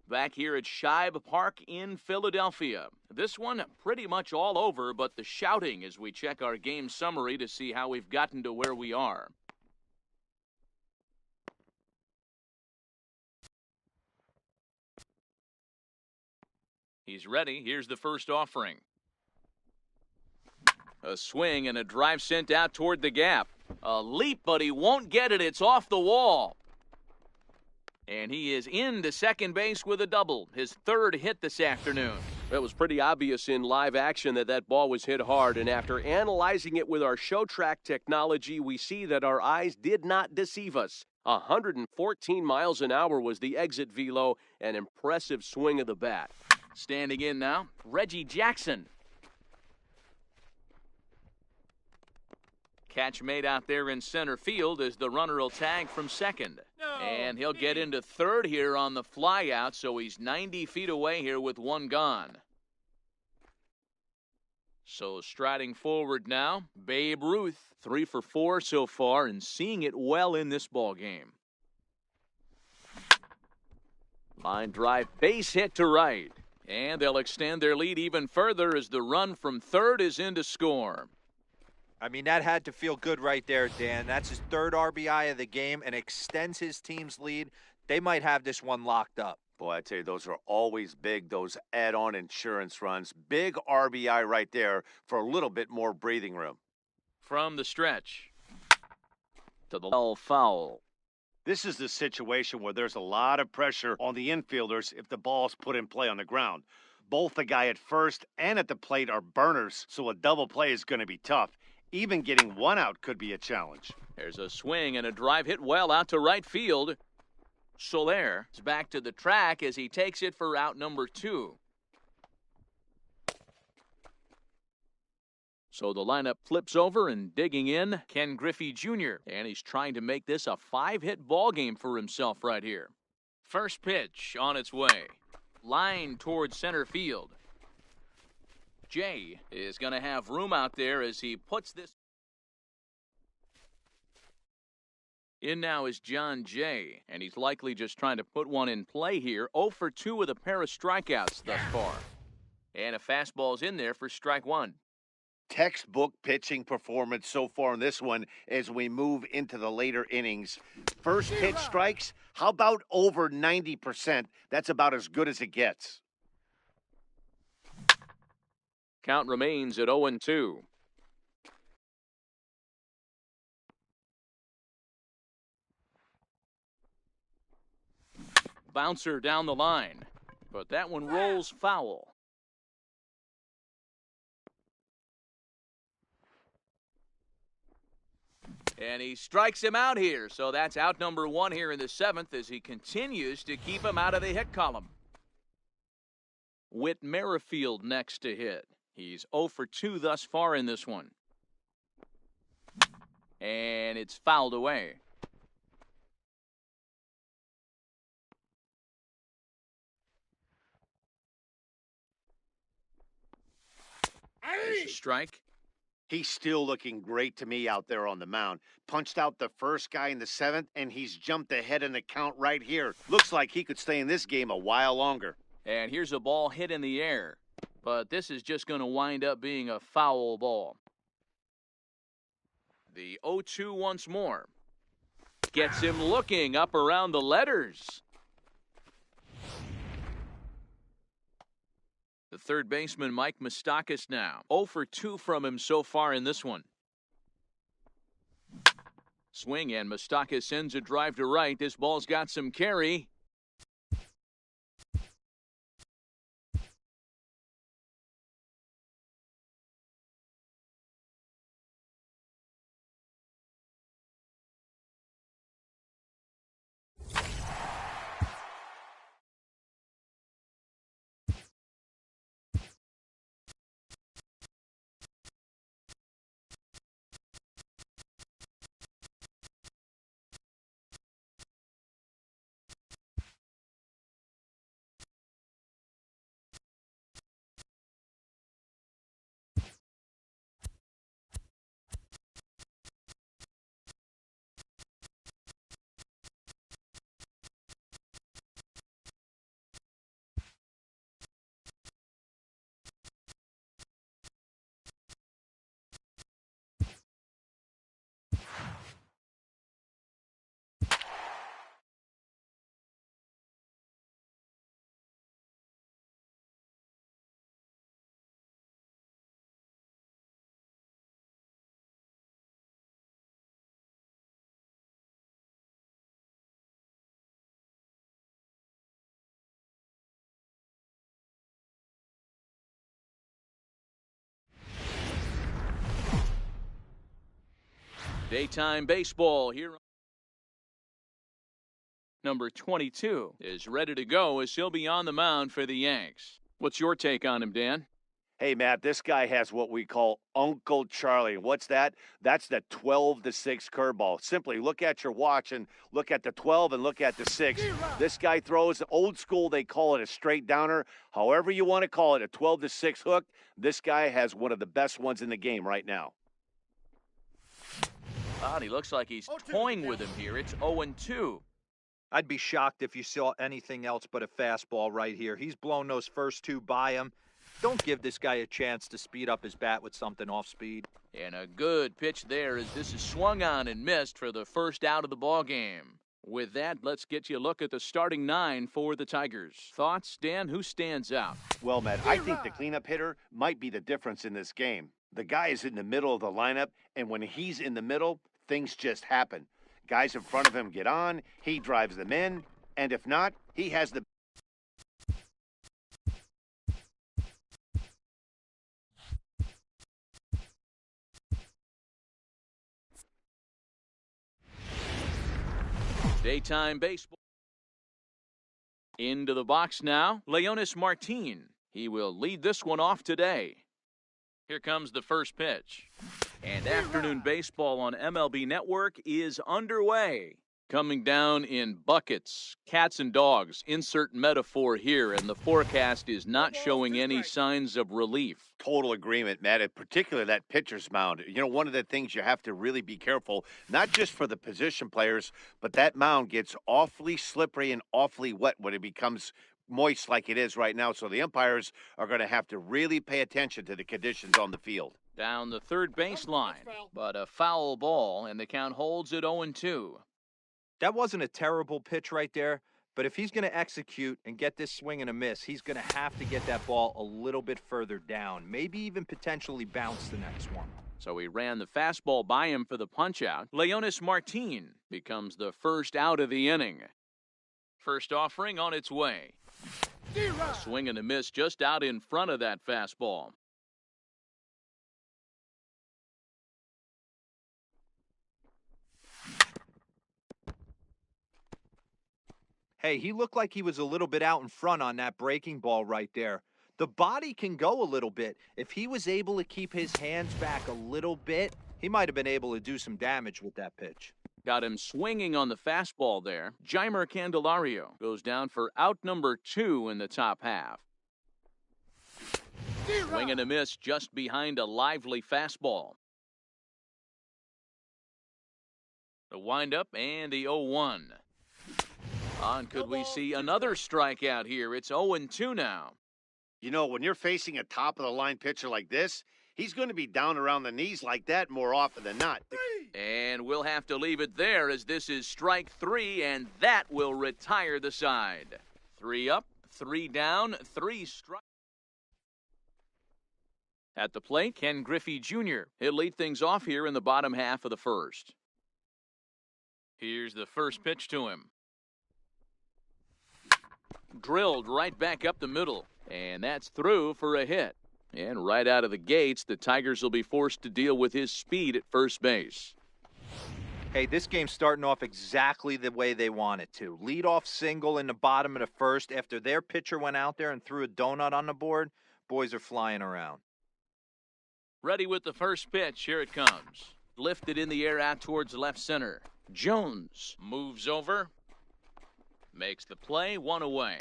Back here at Shibe Park in Philadelphia. This one pretty much all over, but the shouting as we check our game summary to see how we've gotten to where we are. He's ready. Here's the first offering. A swing and a drive sent out toward the gap. A leap, but he won't get it. It's off the wall. And he is into second base with a double, his third hit this afternoon. It was pretty obvious in live action that ball was hit hard, and after analyzing it with our show track technology, we see that our eyes did not deceive us. 114 miles an hour was the exit velo, an impressive swing of the bat. Standing in now, Reggie Jackson. Catch made out there in center field as the runner will tag from second. And he'll get into third here on the flyout, so he's 90 feet away here with one gone. So striding forward now, Babe Ruth, 3 for 4 so far and seeing it well in this ball game. Line drive, base hit to right. And they'll extend their lead even further as the run from third is in to score. I mean, that had to feel good right there, Dan. That's his third RBI of the game and extends his team's lead. They might have this one locked up. Boy, I tell you, those are always big, those add-on insurance runs. Big RBI right there for a little bit more breathing room. From the stretch to the foul. This is the situation where there's a lot of pressure on the infielders if the ball's put in play on the ground. Both the guy at first and at the plate are burners, so a double play is going to be tough. Even getting one out could be a challenge. There's a swing and a drive hit well out to right field. Soler is back to the track as he takes it for out number 2. So the lineup flips over and digging in, Ken Griffey Jr. And he's trying to make this a 5-hit ball game for himself right here. First pitch on its way. Line towards center field. Jay is going to have room out there as he puts this. In now is John Jay, and he's likely just trying to put one in play here. 0 for 2 with a pair of strikeouts thus far. And a fastball's in there for strike 1. Textbook pitching performance so far in this one as we move into the later innings. First pitch strikes, how about over 90%? That's about as good as it gets. Count remains at 0-2. Bouncer down the line, but that one rolls foul. And he strikes him out here, so that's out number 1 here in the 7th as he continues to keep him out of the hit column. Whit Merrifield next to hit. He's 0 for 2 thus far in this one. And it's fouled away. There's a strike. He's still looking great to me out there on the mound. Punched out the first guy in the 7th, and he's jumped ahead in the count right here. Looks like he could stay in this game a while longer. And here's a ball hit in the air. But this is just going to wind up being a foul ball. The 0-2 once more. Gets him looking up around the letters. The third baseman, Mike Moustakas, now 0 for 2 from him so far in this one. Swing, and Moustakas sends a drive to right. This ball's got some carry. Daytime baseball here. Number 22 is ready to go as he'll be on the mound for the Yanks. What's your take on him, Dan? Hey, Matt, this guy has what we call Uncle Charlie. What's that? That's the 12-6 curveball. Simply look at your watch and look at the 12 and look at the 6. This guy throws old school. They call it a straight downer. However you want to call it, a 12-6 hook. This guy has one of the best ones in the game right now. God, he looks like he's toying with him here. It's 0-2. I'd be shocked if you saw anything else but a fastball right here. He's blown those first two by him. Don't give this guy a chance to speed up his bat with something off speed. And a good pitch there as this is swung on and missed for the first out of the ball game. With that, let's get you a look at the starting 9 for the Tigers. Thoughts, Dan? Who stands out? Well, Matt, I think the cleanup hitter might be the difference in this game. The guy is in the middle of the lineup, and when he's in the middle, things just happen. Guys in front of him get on, he drives them in, and if not, he has the Daytime baseball. Into the box now, Leonis Martin. He will lead this one off today. Here comes the first pitch. And afternoon baseball on MLB Network is underway. Coming down in buckets, cats and dogs, insert metaphor here, and the forecast is not showing any signs of relief. total agreement, Matt, in particular that pitcher's mound. You know, one of the things you have to really be careful, not just for the position players, but that mound gets awfully slippery and awfully wet when it becomes moist like it is right now. So the umpires are going to have to really pay attention to the conditions on the field. Down the third baseline, but a foul ball, and the count holds at 0-2. That wasn't a terrible pitch right there, but if he's going to execute and get this swing and a miss, he's going to have to get that ball a little bit further down, maybe even potentially bounce the next one. So he ran the fastball by him for the punch-out. Leonis Martin becomes the first out of the inning. First offering on its way. A swing and a miss just out in front of that fastball. Hey, he looked like he was a little bit out in front on that breaking ball right there. The body can go a little bit. If he was able to keep his hands back a little bit, he might have been able to do some damage with that pitch. Got him swinging on the fastball there. Jeimer Candelario goes down for out number 2 in the top half. Swing and a miss just behind a lively fastball. The windup and the 0-1. On could we see another strikeout here? It's 0-2 now. You know, when you're facing a top-of-the-line pitcher like this, he's going to be down around the knees like that more often than not. And we'll have to leave it there as this is strike 3, and that will retire the side. 3 up, 3 down, 3 strikes. At the plate, Ken Griffey Jr. He'll lead things off here in the bottom half of the first. Here's the first pitch to him. Drilled right back up the middle, and that's through for a hit. And right out of the gates, the Tigers will be forced to deal with his speed at first base. Hey, this game's starting off exactly the way they want it to. Lead-off single in the bottom of the first. After their pitcher went out there and threw a donut on the board, boys are flying around. Ready with the first pitch. Here it comes. Lifted in the air out towards left center. Jones moves over. Makes the play, 1 away.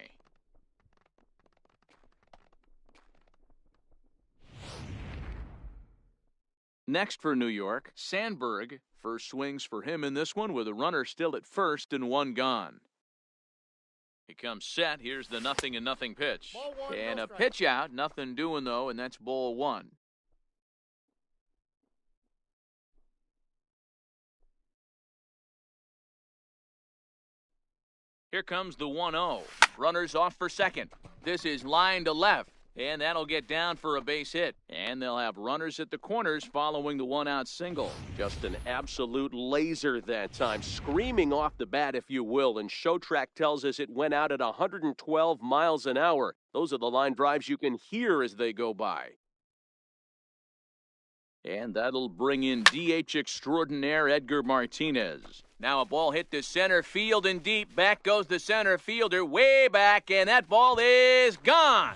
Next for New York, Sandberg. First swings for him in this one with a runner still at first and 1 gone. He comes set. Here's the 0-0 pitch. And a pitch out. Nothing doing though, and that's ball 1. Here comes the 1-0. Runners off for second. This is line to left, and that'll get down for a base hit. And they'll have runners at the corners following the 1-out single. Just an absolute laser that time, screaming off the bat, if you will. And ShowTrack tells us it went out at 112 miles an hour. Those are the line drives you can hear as they go by. And that'll bring in DH extraordinaire Edgar Martinez. Now a ball hit to center field and deep. Back goes the center fielder way back, and that ball is gone.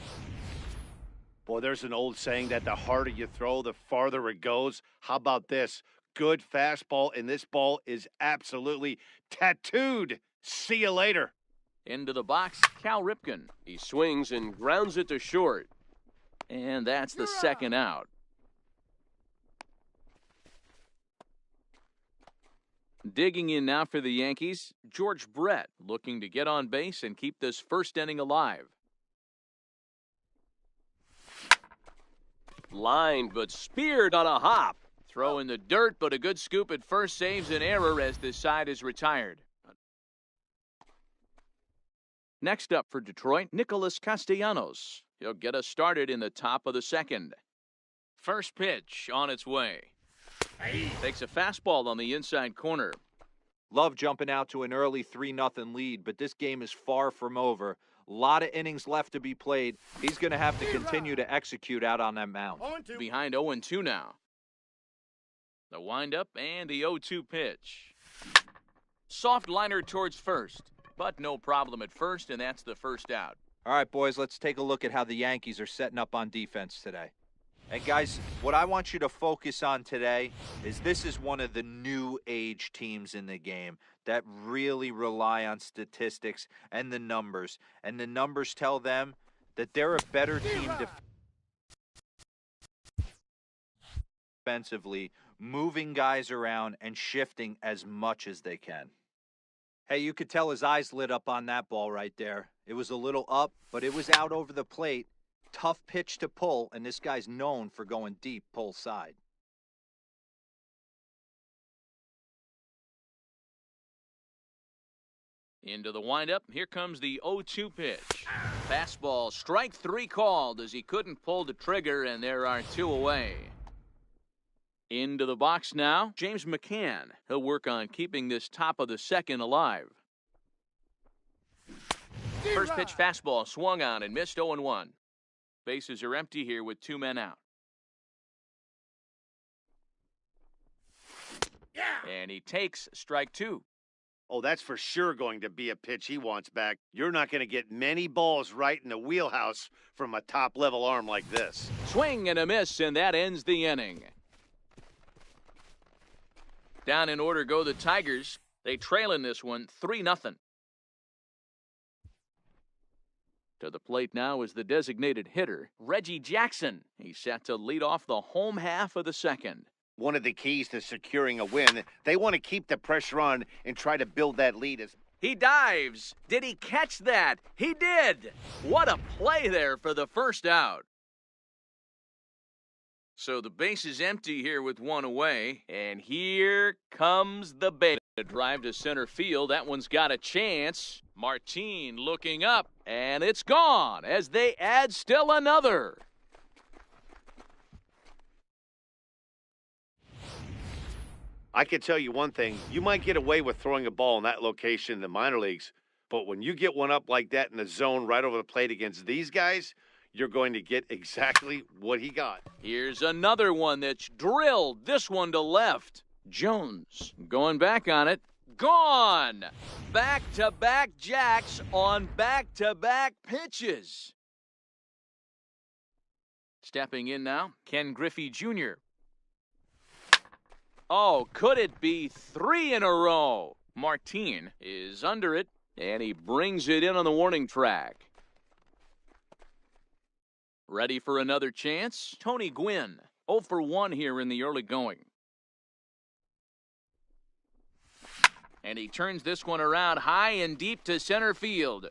Boy, there's an old saying that the harder you throw, the farther it goes. How about this? Good fastball, and this ball is absolutely tattooed. See you later. Into the box, Cal Ripken. He swings and grounds it to short. And that's the second out. Digging in now for the Yankees, George Brett looking to get on base and keep this first inning alive. Lined but speared on a hop. Throw in the dirt, but a good scoop at first saves an error as this side is retired. Next up for Detroit, Nicholas Castellanos. He'll get us started in the top of the second. First pitch on its way. Takes a fastball on the inside corner. Love jumping out to an early 3-0 lead, but this game is far from over. A lot of innings left to be played. He's going to have to continue to execute out on that mound. Behind 0-2 now. The windup and the 0-2 pitch. Soft liner towards first, but no problem at first, and that's the first out. All right, boys, let's take a look at how the Yankees are setting up on defense today. And guys, what I want you to focus on today is this is one of the new age teams in the game that really rely on statistics and the numbers. And the numbers tell them that they're a better team defensively, moving guys around and shifting as much as they can. Hey, you could tell his eyes lit up on that ball right there. It was a little up, but it was out over the plate. Tough pitch to pull, and this guy's known for going deep pull side. Into the windup, here comes the 0-2 pitch. Fastball, strike three called as he couldn't pull the trigger, and there are two away. Into the box now, James McCann. He'll work on keeping this top of the second alive. First pitch fastball swung on and missed 0-1. Bases are empty here with two men out. And he takes strike two. Oh, that's for sure going to be a pitch he wants back. You're not going to get many balls right in the wheelhouse from a top-level arm like this. Swing and a miss, and that ends the inning. Down in order go the Tigers. They trail in this one 3-0. To the plate now is the designated hitter, Reggie Jackson. He's set to lead off the home half of the second. One of the keys to securing a win, they want to keep the pressure on and try to build that lead. He dives. Did he catch that? He did. What a play there for the first out. So the base is empty here with one away, and here comes the base. A drive to center field. That one's got a chance. Martin looking up, and it's gone as they add still another. I can tell you one thing. You might get away with throwing a ball in that location in the minor leagues, but when you get one up like that in the zone right over the plate against these guys, you're going to get exactly what he got. Here's another one that's drilled. This one to left. Jones going back on it. Gone! Back-to-back jacks on back-to-back pitches. Stepping in now, Ken Griffey Jr. Oh, could it be three in a row? Martin is under it, and he brings it in on the warning track. Ready for another chance? Tony Gwynn, 0 for 1 here in the early going. And he turns this one around high and deep to center field.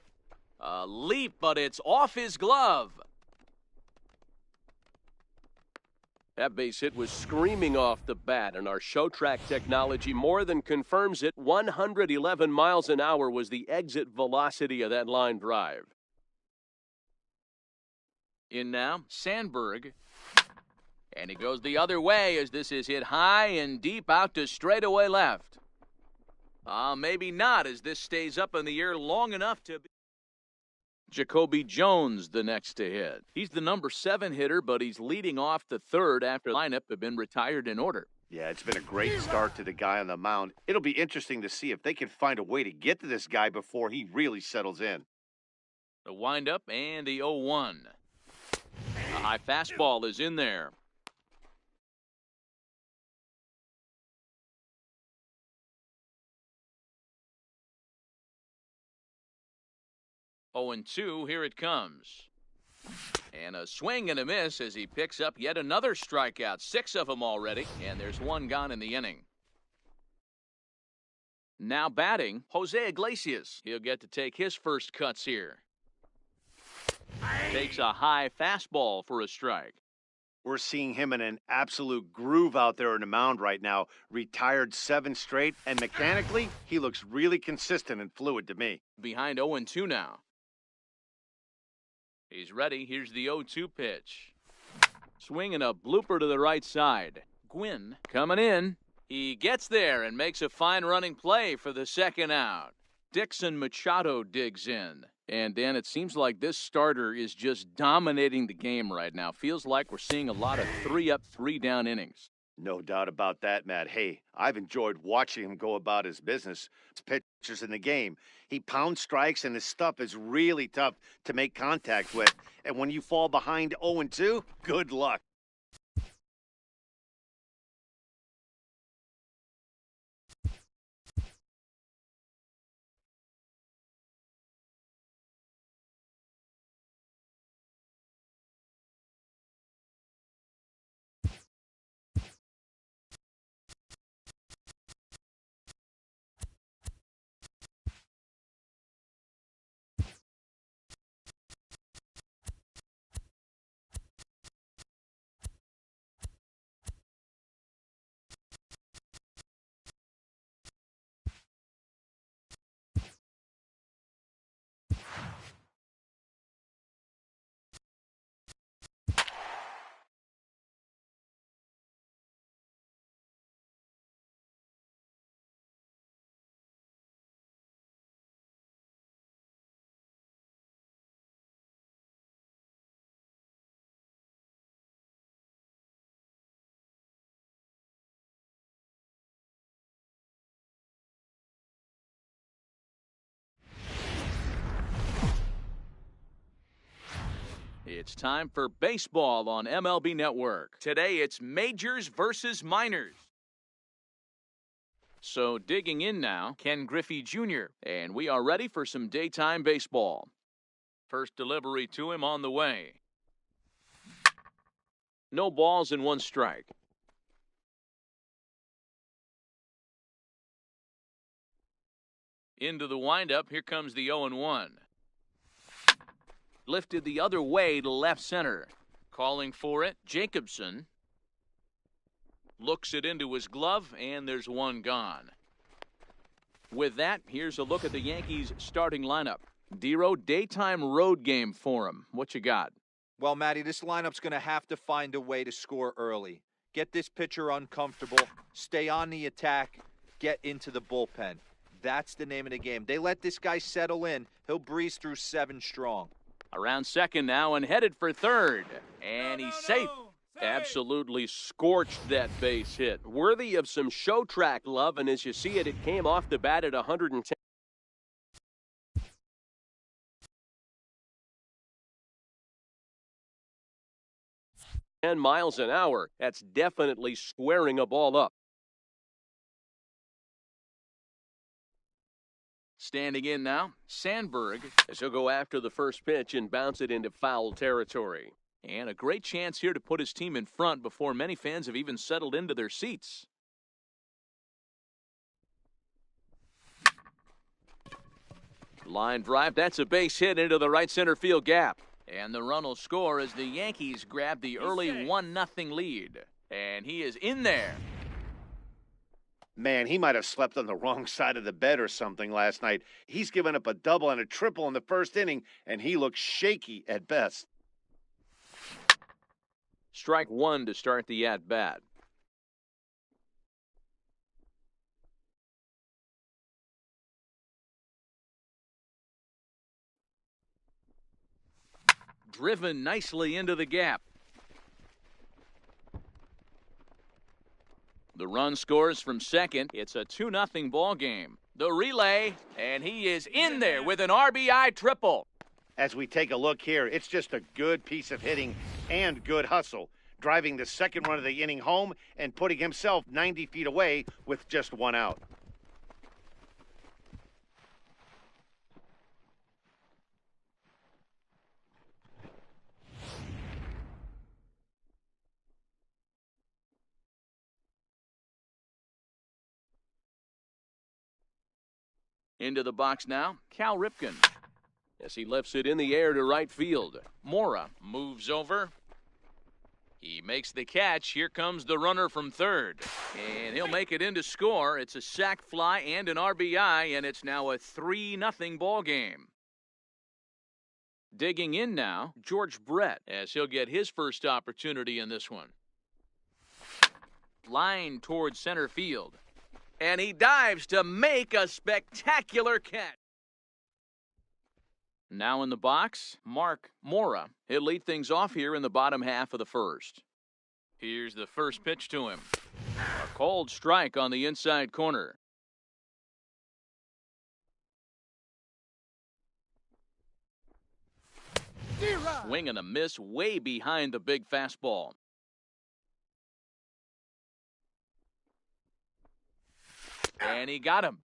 A leap, but it's off his glove. That base hit was screaming off the bat, and our show track technology more than confirms it. 111 miles an hour was the exit velocity of that line drive. In now, Sandberg. And he goes the other way as this is hit high and deep out to straightaway left. Maybe not as this stays up in the air long enough to be. Jacoby Jones the next to hit. He's the number 7 hitter, but he's leading off the third after the lineup have been retired in order. Yeah, it's been a great start to the guy on the mound. It'll be interesting to see if they can find a way to get to this guy before he really settles in. The windup and the 0-1. A high fastball is in there. Oh, and 2, here it comes. And a swing and a miss as he picks up yet another strikeout. 6 of them already, and there's 1 gone in the inning. Now batting, Jose Iglesias. He'll get to take his first cuts here. Takes a high fastball for a strike. We're seeing him in an absolute groove out there on the mound right now. Retired 7 straight, and mechanically, he looks really consistent and fluid to me. Behind 0-2 now. He's ready. Here's the 0-2 pitch. Swinging a blooper to the right side. Gwynn coming in. He gets there and makes a fine running play for the second out. Dixon Machado digs in. And, Dan, it seems like this starter is just dominating the game right now. Feels like we're seeing a lot of 3-up, 3-down innings. No doubt about that, Matt. Hey, I've enjoyed watching him go about his business. Pitchers in the game. He pounds strikes, and his stuff is really tough to make contact with. And when you fall behind 0-2, good luck. It's time for baseball on MLB Network. Today it's majors versus minors. So digging in now, Ken Griffey Jr., and we are ready for some daytime baseball. First delivery to him on the way. No balls and 1 strike. Into the windup, here comes the 0-1. Lifted the other way to left center. Calling for it, Jacobson. Looks it into his glove, and there's 1 gone. With that, here's a look at the Yankees' starting lineup. Dero, daytime road game for him. What you got? Well, Matty, this lineup's going to have to find a way to score early. Get this pitcher uncomfortable, stay on the attack, get into the bullpen. That's the name of the game. They let this guy settle in, he'll breeze through 7 strong. Around second now and headed for third. And he's safe. Absolutely scorched that base hit. Worthy of some show track love, and as you see it, it came off the bat at 110. miles an hour. That's definitely squaring a ball up. Standing in now, Sandberg, as he'll go after the first pitch and bounce it into foul territory. And a great chance here to put his team in front before many fans have even settled into their seats. Line drive, that's a base hit into the right center field gap. And the run will score as the Yankees grab the early 1-0 lead. And he is in there. Man, he might have slept on the wrong side of the bed or something last night. He's given up a double and a triple in the first inning, and he looks shaky at best. Strike 1 to start the at-bat. driven nicely into the gap. The run scores from second. It's a 2-0 ball game. The relay, and he is in there with an RBI triple. As we take a look here, it's just a good piece of hitting and good hustle, driving the second run of the inning home and putting himself 90 feet away with just one out. Into the box now, Cal Ripken. As he lifts it in the air to right field. Mora moves over. He makes the catch. Here comes the runner from third. And he'll make it in to score. It's a sac fly and an RBI, and it's now a 3-0 ball game. Digging in now, George Brett, as he'll get his first opportunity in this one. Line towards center field. And he dives to make a spectacular catch. Now in the box, Mark Mora. He'll lead things off here in the bottom half of the first. Here's the first pitch to him. A cold strike on the inside corner. Swing and a miss way behind the big fastball. And he got him.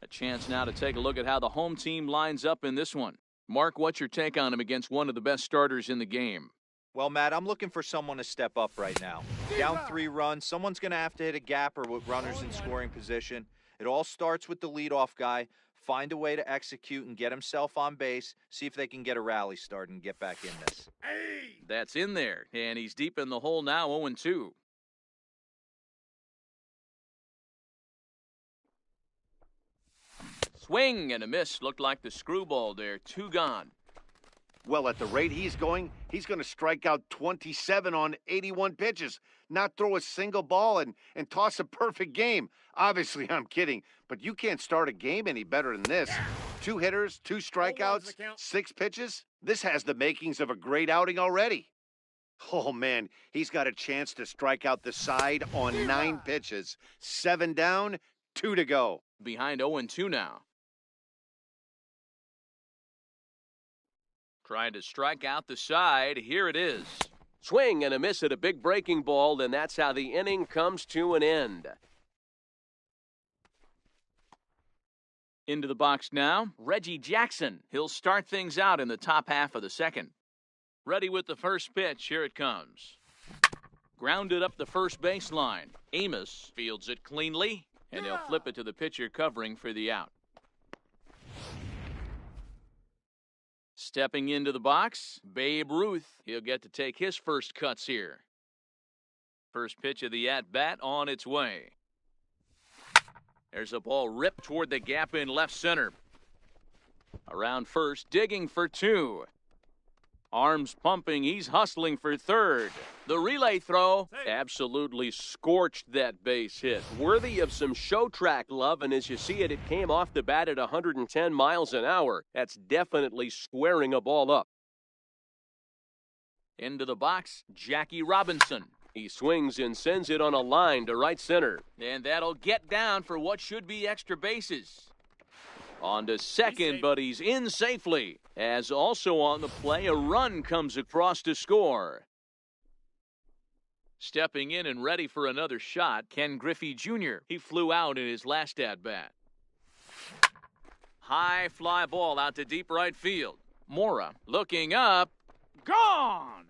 A chance now to take a look at how the home team lines up in this one. Mark, what's your take on him against one of the best starters in the game? Well, Matt, I'm looking for someone to step up right now. Down 3 runs, someone's going to have to hit a gapper with runners in scoring position. It all starts with the leadoff guy. Find a way to execute and get himself on base. See if they can get a rally started and get back in this. That's in there, and he's deep in the hole now, 0-2. Swing and a miss. Looked like the screwball there. 2 gone. Well, at the rate he's going to strike out 27 on 81 pitches, not throw a single ball and toss a perfect game. Obviously, I'm kidding, but you can't start a game any better than this. 2 hitters, 2 strikeouts, 6 pitches. This has the makings of a great outing already. Oh, man, he's got a chance to strike out the side on 9 pitches. 7 down, 2 to go. Behind 0-2 now. Trying to strike out the side. Here it is. Swing and a miss at a big breaking ball, and that's how the inning comes to an end. Into the box now, Reggie Jackson. He'll start things out in the top half of the second. Ready with the first pitch. Here it comes. Grounded up the first baseline. Amos fields it cleanly, and they'll flip it to the pitcher covering for the out. Stepping into the box, Babe Ruth. He'll get to take his first cuts here. First pitch of the at-bat on its way. There's a ball ripped toward the gap in left center. Around first, digging for 2. Arms pumping, he's hustling for third. The relay throw absolutely scorched that base hit. Worthy of some show track love, and as you see it, it came off the bat at 110 miles an hour. That's definitely squaring a ball up. Into the box, Jackie Robinson. He swings and sends it on a line to right center. And that'll get down for what should be extra bases. On to second, but he's in safely. As also on the play, a run comes across to score. Stepping in and ready for another shot, Ken Griffey Jr. He flew out in his last at-bat. High fly ball out to deep right field. Mora looking up. Gone!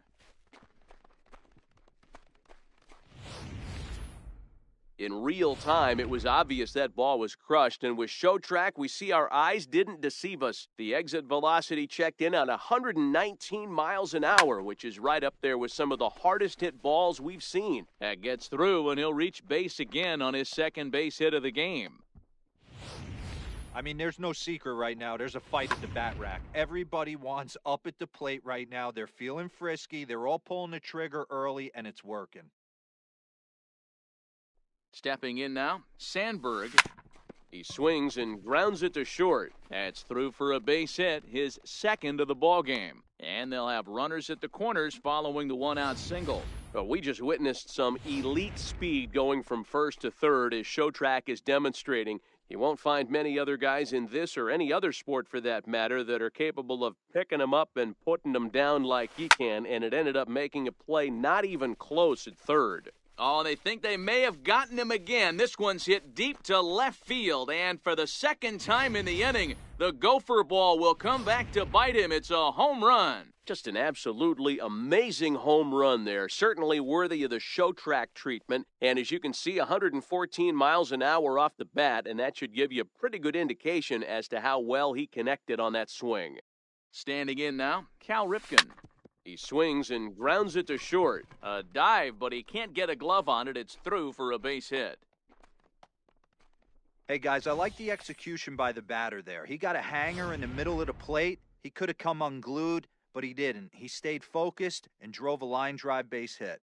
In real time, it was obvious that ball was crushed, and with show track, we see our eyes didn't deceive us. The exit velocity checked in at 119 miles an hour, which is right up there with some of the hardest hit balls we've seen. That gets through, and he'll reach base again on his second base hit of the game. I mean, there's no secret right now. There's a fight at the bat rack. Everybody wants up at the plate right now. They're feeling frisky. They're all pulling the trigger early, and it's working. Stepping in now, Sandberg. He swings and grounds it to short. That's through for a base hit, his second of the ballgame. And they'll have runners at the corners following the one-out single. But we just witnessed some elite speed going from first to third as Showtrack is demonstrating. You won't find many other guys in this or any other sport for that matter that are capable of picking them up and putting them down like he can, and it ended up making a play not even close at third. Oh, they think they may have gotten him again. This one's hit deep to left field, and for the second time in the inning, the gopher ball will come back to bite him. It's a home run. Just an absolutely amazing home run there. Certainly worthy of the Showtrack treatment. And as you can see, 114 miles an hour off the bat, and that should give you a pretty good indication as to how well he connected on that swing. Standing in now, Cal Ripken. He swings and grounds it to short. A dive, but he can't get a glove on it. It's through for a base hit. Hey, guys, I like the execution by the batter there. He got a hanger in the middle of the plate. He could have come unglued, but he didn't. He stayed focused and drove a line drive base hit.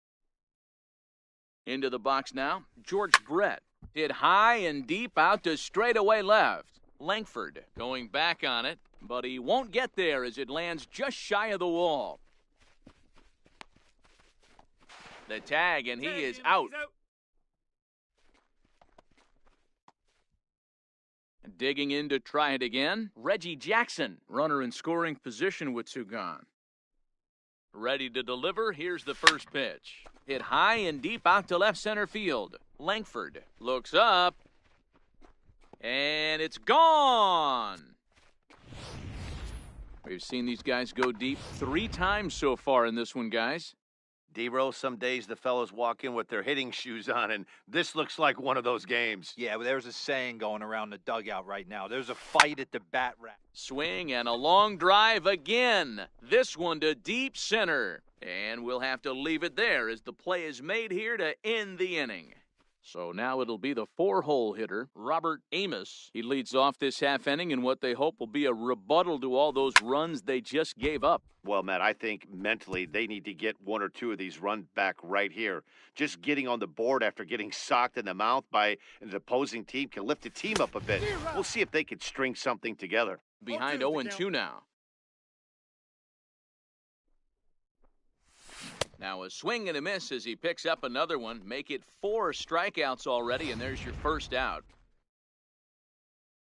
Into the box now, George Brett. Hit high and deep out to straightaway left. Langford going back on it, but he won't get there as it lands just shy of the wall. The tag, and he is out. Digging in to try it again, Reggie Jackson, runner in scoring position with two gone. Ready to deliver, here's the first pitch. Hit high and deep out to left center field. Langford looks up, and it's gone. We've seen these guys go deep 3 times so far in this one, guys. D-Roll, some days the fellows walk in with their hitting shoes on, and this looks like one of those games. Yeah, well, there's a saying going around the dugout right now. There's a fight at the bat rack. Swing and a long drive again. This one to deep center. And we'll have to leave it there as the play is made here to end the inning. So now it'll be the 4-hole hitter, Robert Amos. He leads off this half inning in what they hope will be a rebuttal to all those runs they just gave up. Well, Matt, I think mentally they need to get 1 or 2 of these run back right here. Just getting on the board after getting socked in the mouth by an opposing team can lift the team up a bit. We'll see if they can string something together. Behind 0-2 now. Now a swing and a miss as he picks up another one. Make it 4 strikeouts already, and there's your first out.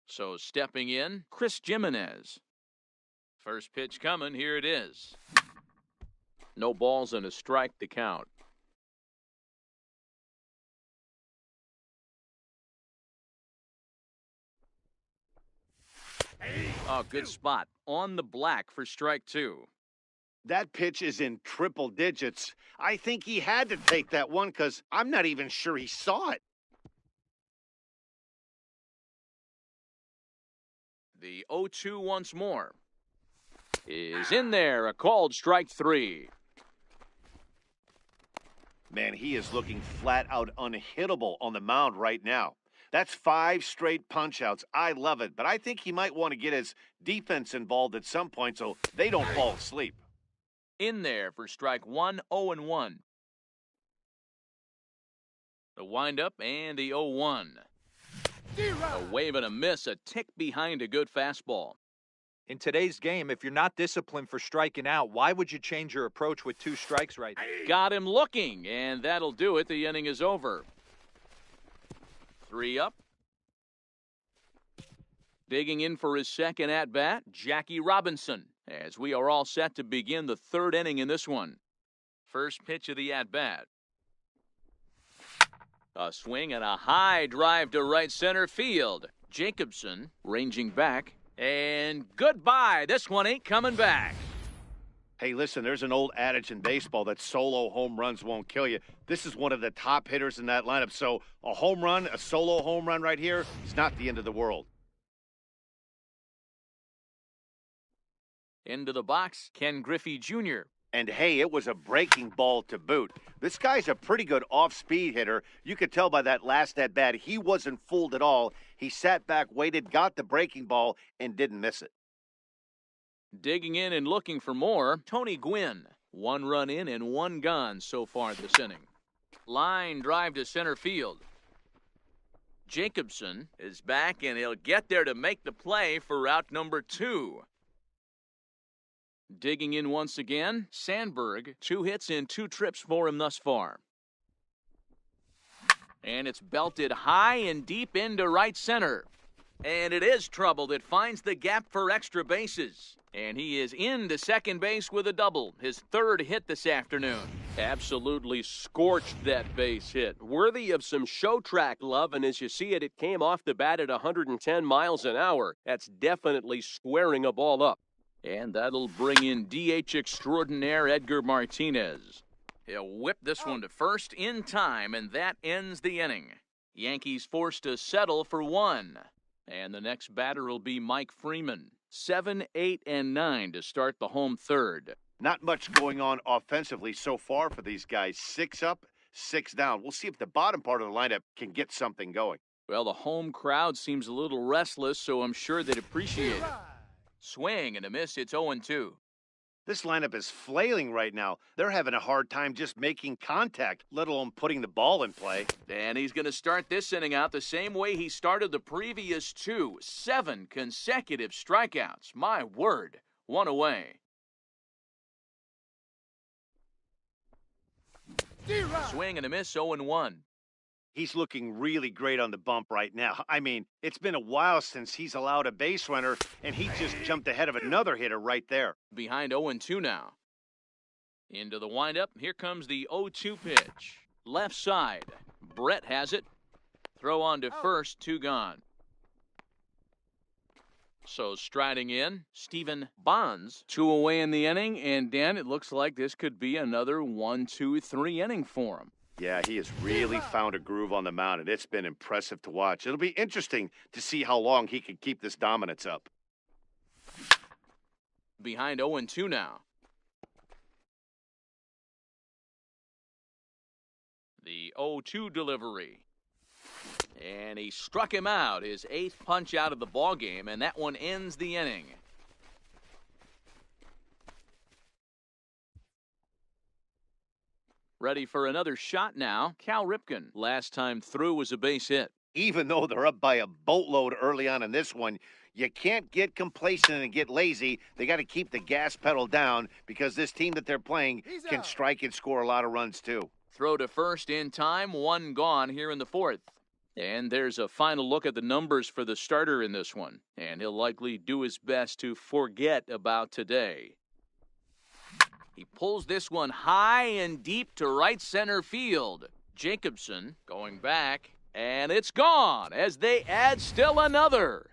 So stepping in, Chris Jimenez. First pitch coming, here it is. No balls and a strike to count. Oh, good spot. On the black for strike 2. That pitch is in triple digits. I think he had to take that one because I'm not even sure he saw it. The 0-2 once more. Is in there, a called strike 3. Man, he is looking flat out unhittable on the mound right now. That's 5 straight punch-outs. I love it, but I think he might want to get his defense involved at some point so they don't fall asleep. In there for strike 1, 0-1. The windup and the 0-1. A wave and a miss, a tick behind a good fastball. In today's game, if you're not disciplined for striking out, why would you change your approach with 2 strikes right now? Got him looking, and that'll do it. The inning is over. 3 up. Digging in for his second at-bat, Jackie Robinson, as we are all set to begin the 3rd inning in this one. First pitch of the at-bat. A swing and a high drive to right center field. Jacobson ranging back, and goodbye. This one ain't coming back. Hey, listen, there's an old adage in baseball that solo home runs won't kill you. This is one of the top hitters in that lineup, so a home run, a solo home run right here, is not the end of the world. Into the box, Ken Griffey Jr. And hey, it was a breaking ball to boot. This guy's a pretty good off-speed hitter. You could tell by that last at-bat, he wasn't fooled at all. He sat back, waited, got the breaking ball, and didn't miss it. Digging in and looking for more, Tony Gwynn. 1 run in and 1 gone so far this inning. Line drive to center field. Jacobson is back, and he'll get there to make the play for route number 2. Digging in once again, Sandberg. 2 hits in 2 trips for him thus far. And it's belted high and deep into right center. And it is trouble that finds the gap for extra bases. And he is into second base with a double, his 3rd hit this afternoon. Absolutely scorched that base hit. Worthy of some show track love, and as you see it, it came off the bat at 110 miles an hour. That's definitely squaring a ball up. And that'll bring in DH extraordinaire Edgar Martinez. He'll whip this one to first in time, and that ends the inning. Yankees forced to settle for 1. And the next batter will be Mike Freeman. 7, 8, and 9 to start the home 3rd. Not much going on offensively so far for these guys. 6 up, 6 down. We'll see if the bottom part of the lineup can get something going. Well, the home crowd seems a little restless, so I'm sure they'd appreciate it. Swing and a miss, it's 0-2. This lineup is flailing right now. They're having a hard time just making contact, let alone putting the ball in play. And he's going to start this inning out the same way he started the previous 2. 7 consecutive strikeouts. My word. 1 away. Swing and a miss, 0-1. He's looking really great on the bump right now. I mean, it's been a while since he's allowed a base runner, and he just jumped ahead of another hitter right there. Behind 0-2 now. Into the windup. Here comes the 0-2 pitch. Left side. Brett has it. Throw on to first, 2 gone. So striding in, Stephen Bonds. 2 away in the inning, and Dan, it looks like this could be another 1, 2, 3 inning for him. Yeah, he has really found a groove on the mound, and it's been impressive to watch. It'll be interesting to see how long he can keep this dominance up. Behind 0-2 now. The 0-2 delivery. And he struck him out, his 8th punch out of the ball game, and that one ends the inning. Ready for another shot now. Cal Ripken. Last time through was a base hit. Even though they're up by a boatload early on in this one, you can't get complacent and get lazy. They got to keep the gas pedal down because this team that they're playing can strike and score a lot of runs too. Throw to first in time, 1 gone here in the 4th. And there's a final look at the numbers for the starter in this one. And he'll likely do his best to forget about today. He pulls this one high and deep to right center field. Jacobson going back, and it's gone as they add still another.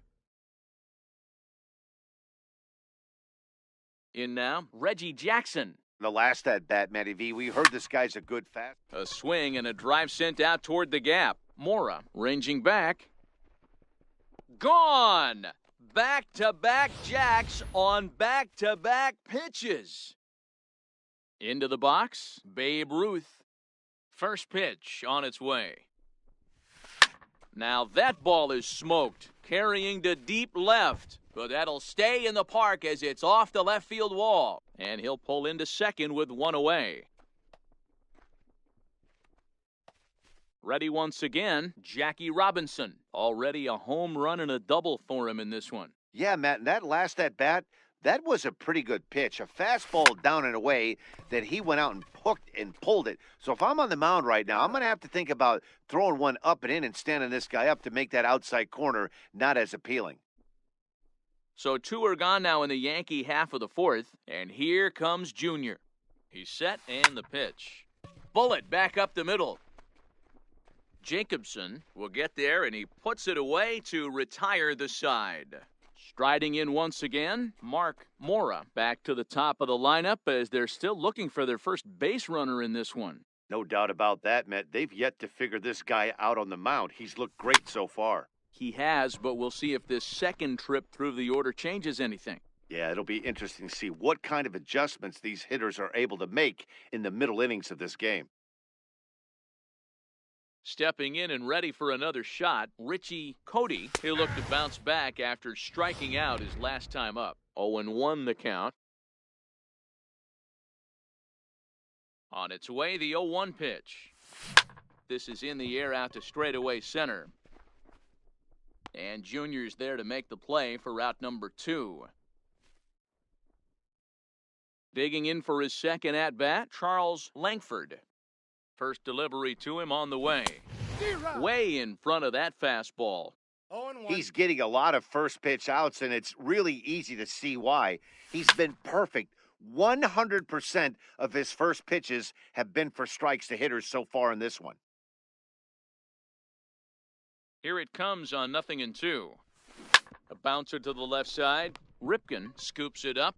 In now, Reggie Jackson. The last at bat, Matty V, we heard this guy's a good fast. A swing and a drive sent out toward the gap. Mora ranging back. Gone! Back-to-back jacks on back-to-back pitches. Into the box, Babe Ruth. First pitch on its way. Now that ball is smoked, carrying to deep left. But that'll stay in the park as it's off the left field wall. And he'll pull into second with 1 away. Ready once again, Jackie Robinson. Already a home run and a double for him in this one. Yeah, Matt, and that last at bat, that was a pretty good pitch. A fastball down and away that he went out and hooked and pulled it. So if I'm on the mound right now, I'm going to have to think about throwing one up and in and standing this guy up to make that outside corner not as appealing. So 2 are gone now in the Yankee half of the 4th. And here comes Junior. He's set and the pitch. Bullet back up the middle. Jacobson will get there and he puts it away to retire the side. Striding in once again, Mark Mora back to the top of the lineup as they're still looking for their first base runner in this one. No doubt about that, Matt. They've yet to figure this guy out on the mound. He's looked great so far. He has, but we'll see if this second trip through the order changes anything. Yeah, it'll be interesting to see what kind of adjustments these hitters are able to make in the middle innings of this game. Stepping in and ready for another shot, Richie Cody. He'll look to bounce back after striking out his last time up. 0-1 the count. On its way, the 0-1 pitch. This is in the air out to straightaway center. And Junior's there to make the play for route number 2. Digging in for his second at-bat, Charles Langford. First delivery to him on the way. Way in front of that fastball. He's getting a lot of first pitch outs, and it's really easy to see why. He's been perfect. 100% of his first pitches have been for strikes to hitters so far in this one. Here it comes on 0-2. A bouncer to the left side. Ripken scoops it up.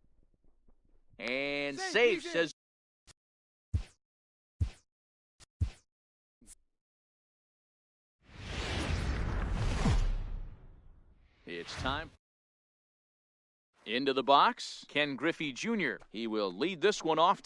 And safe, says. It's time. Into the box, Ken Griffey Jr. He will lead this one off.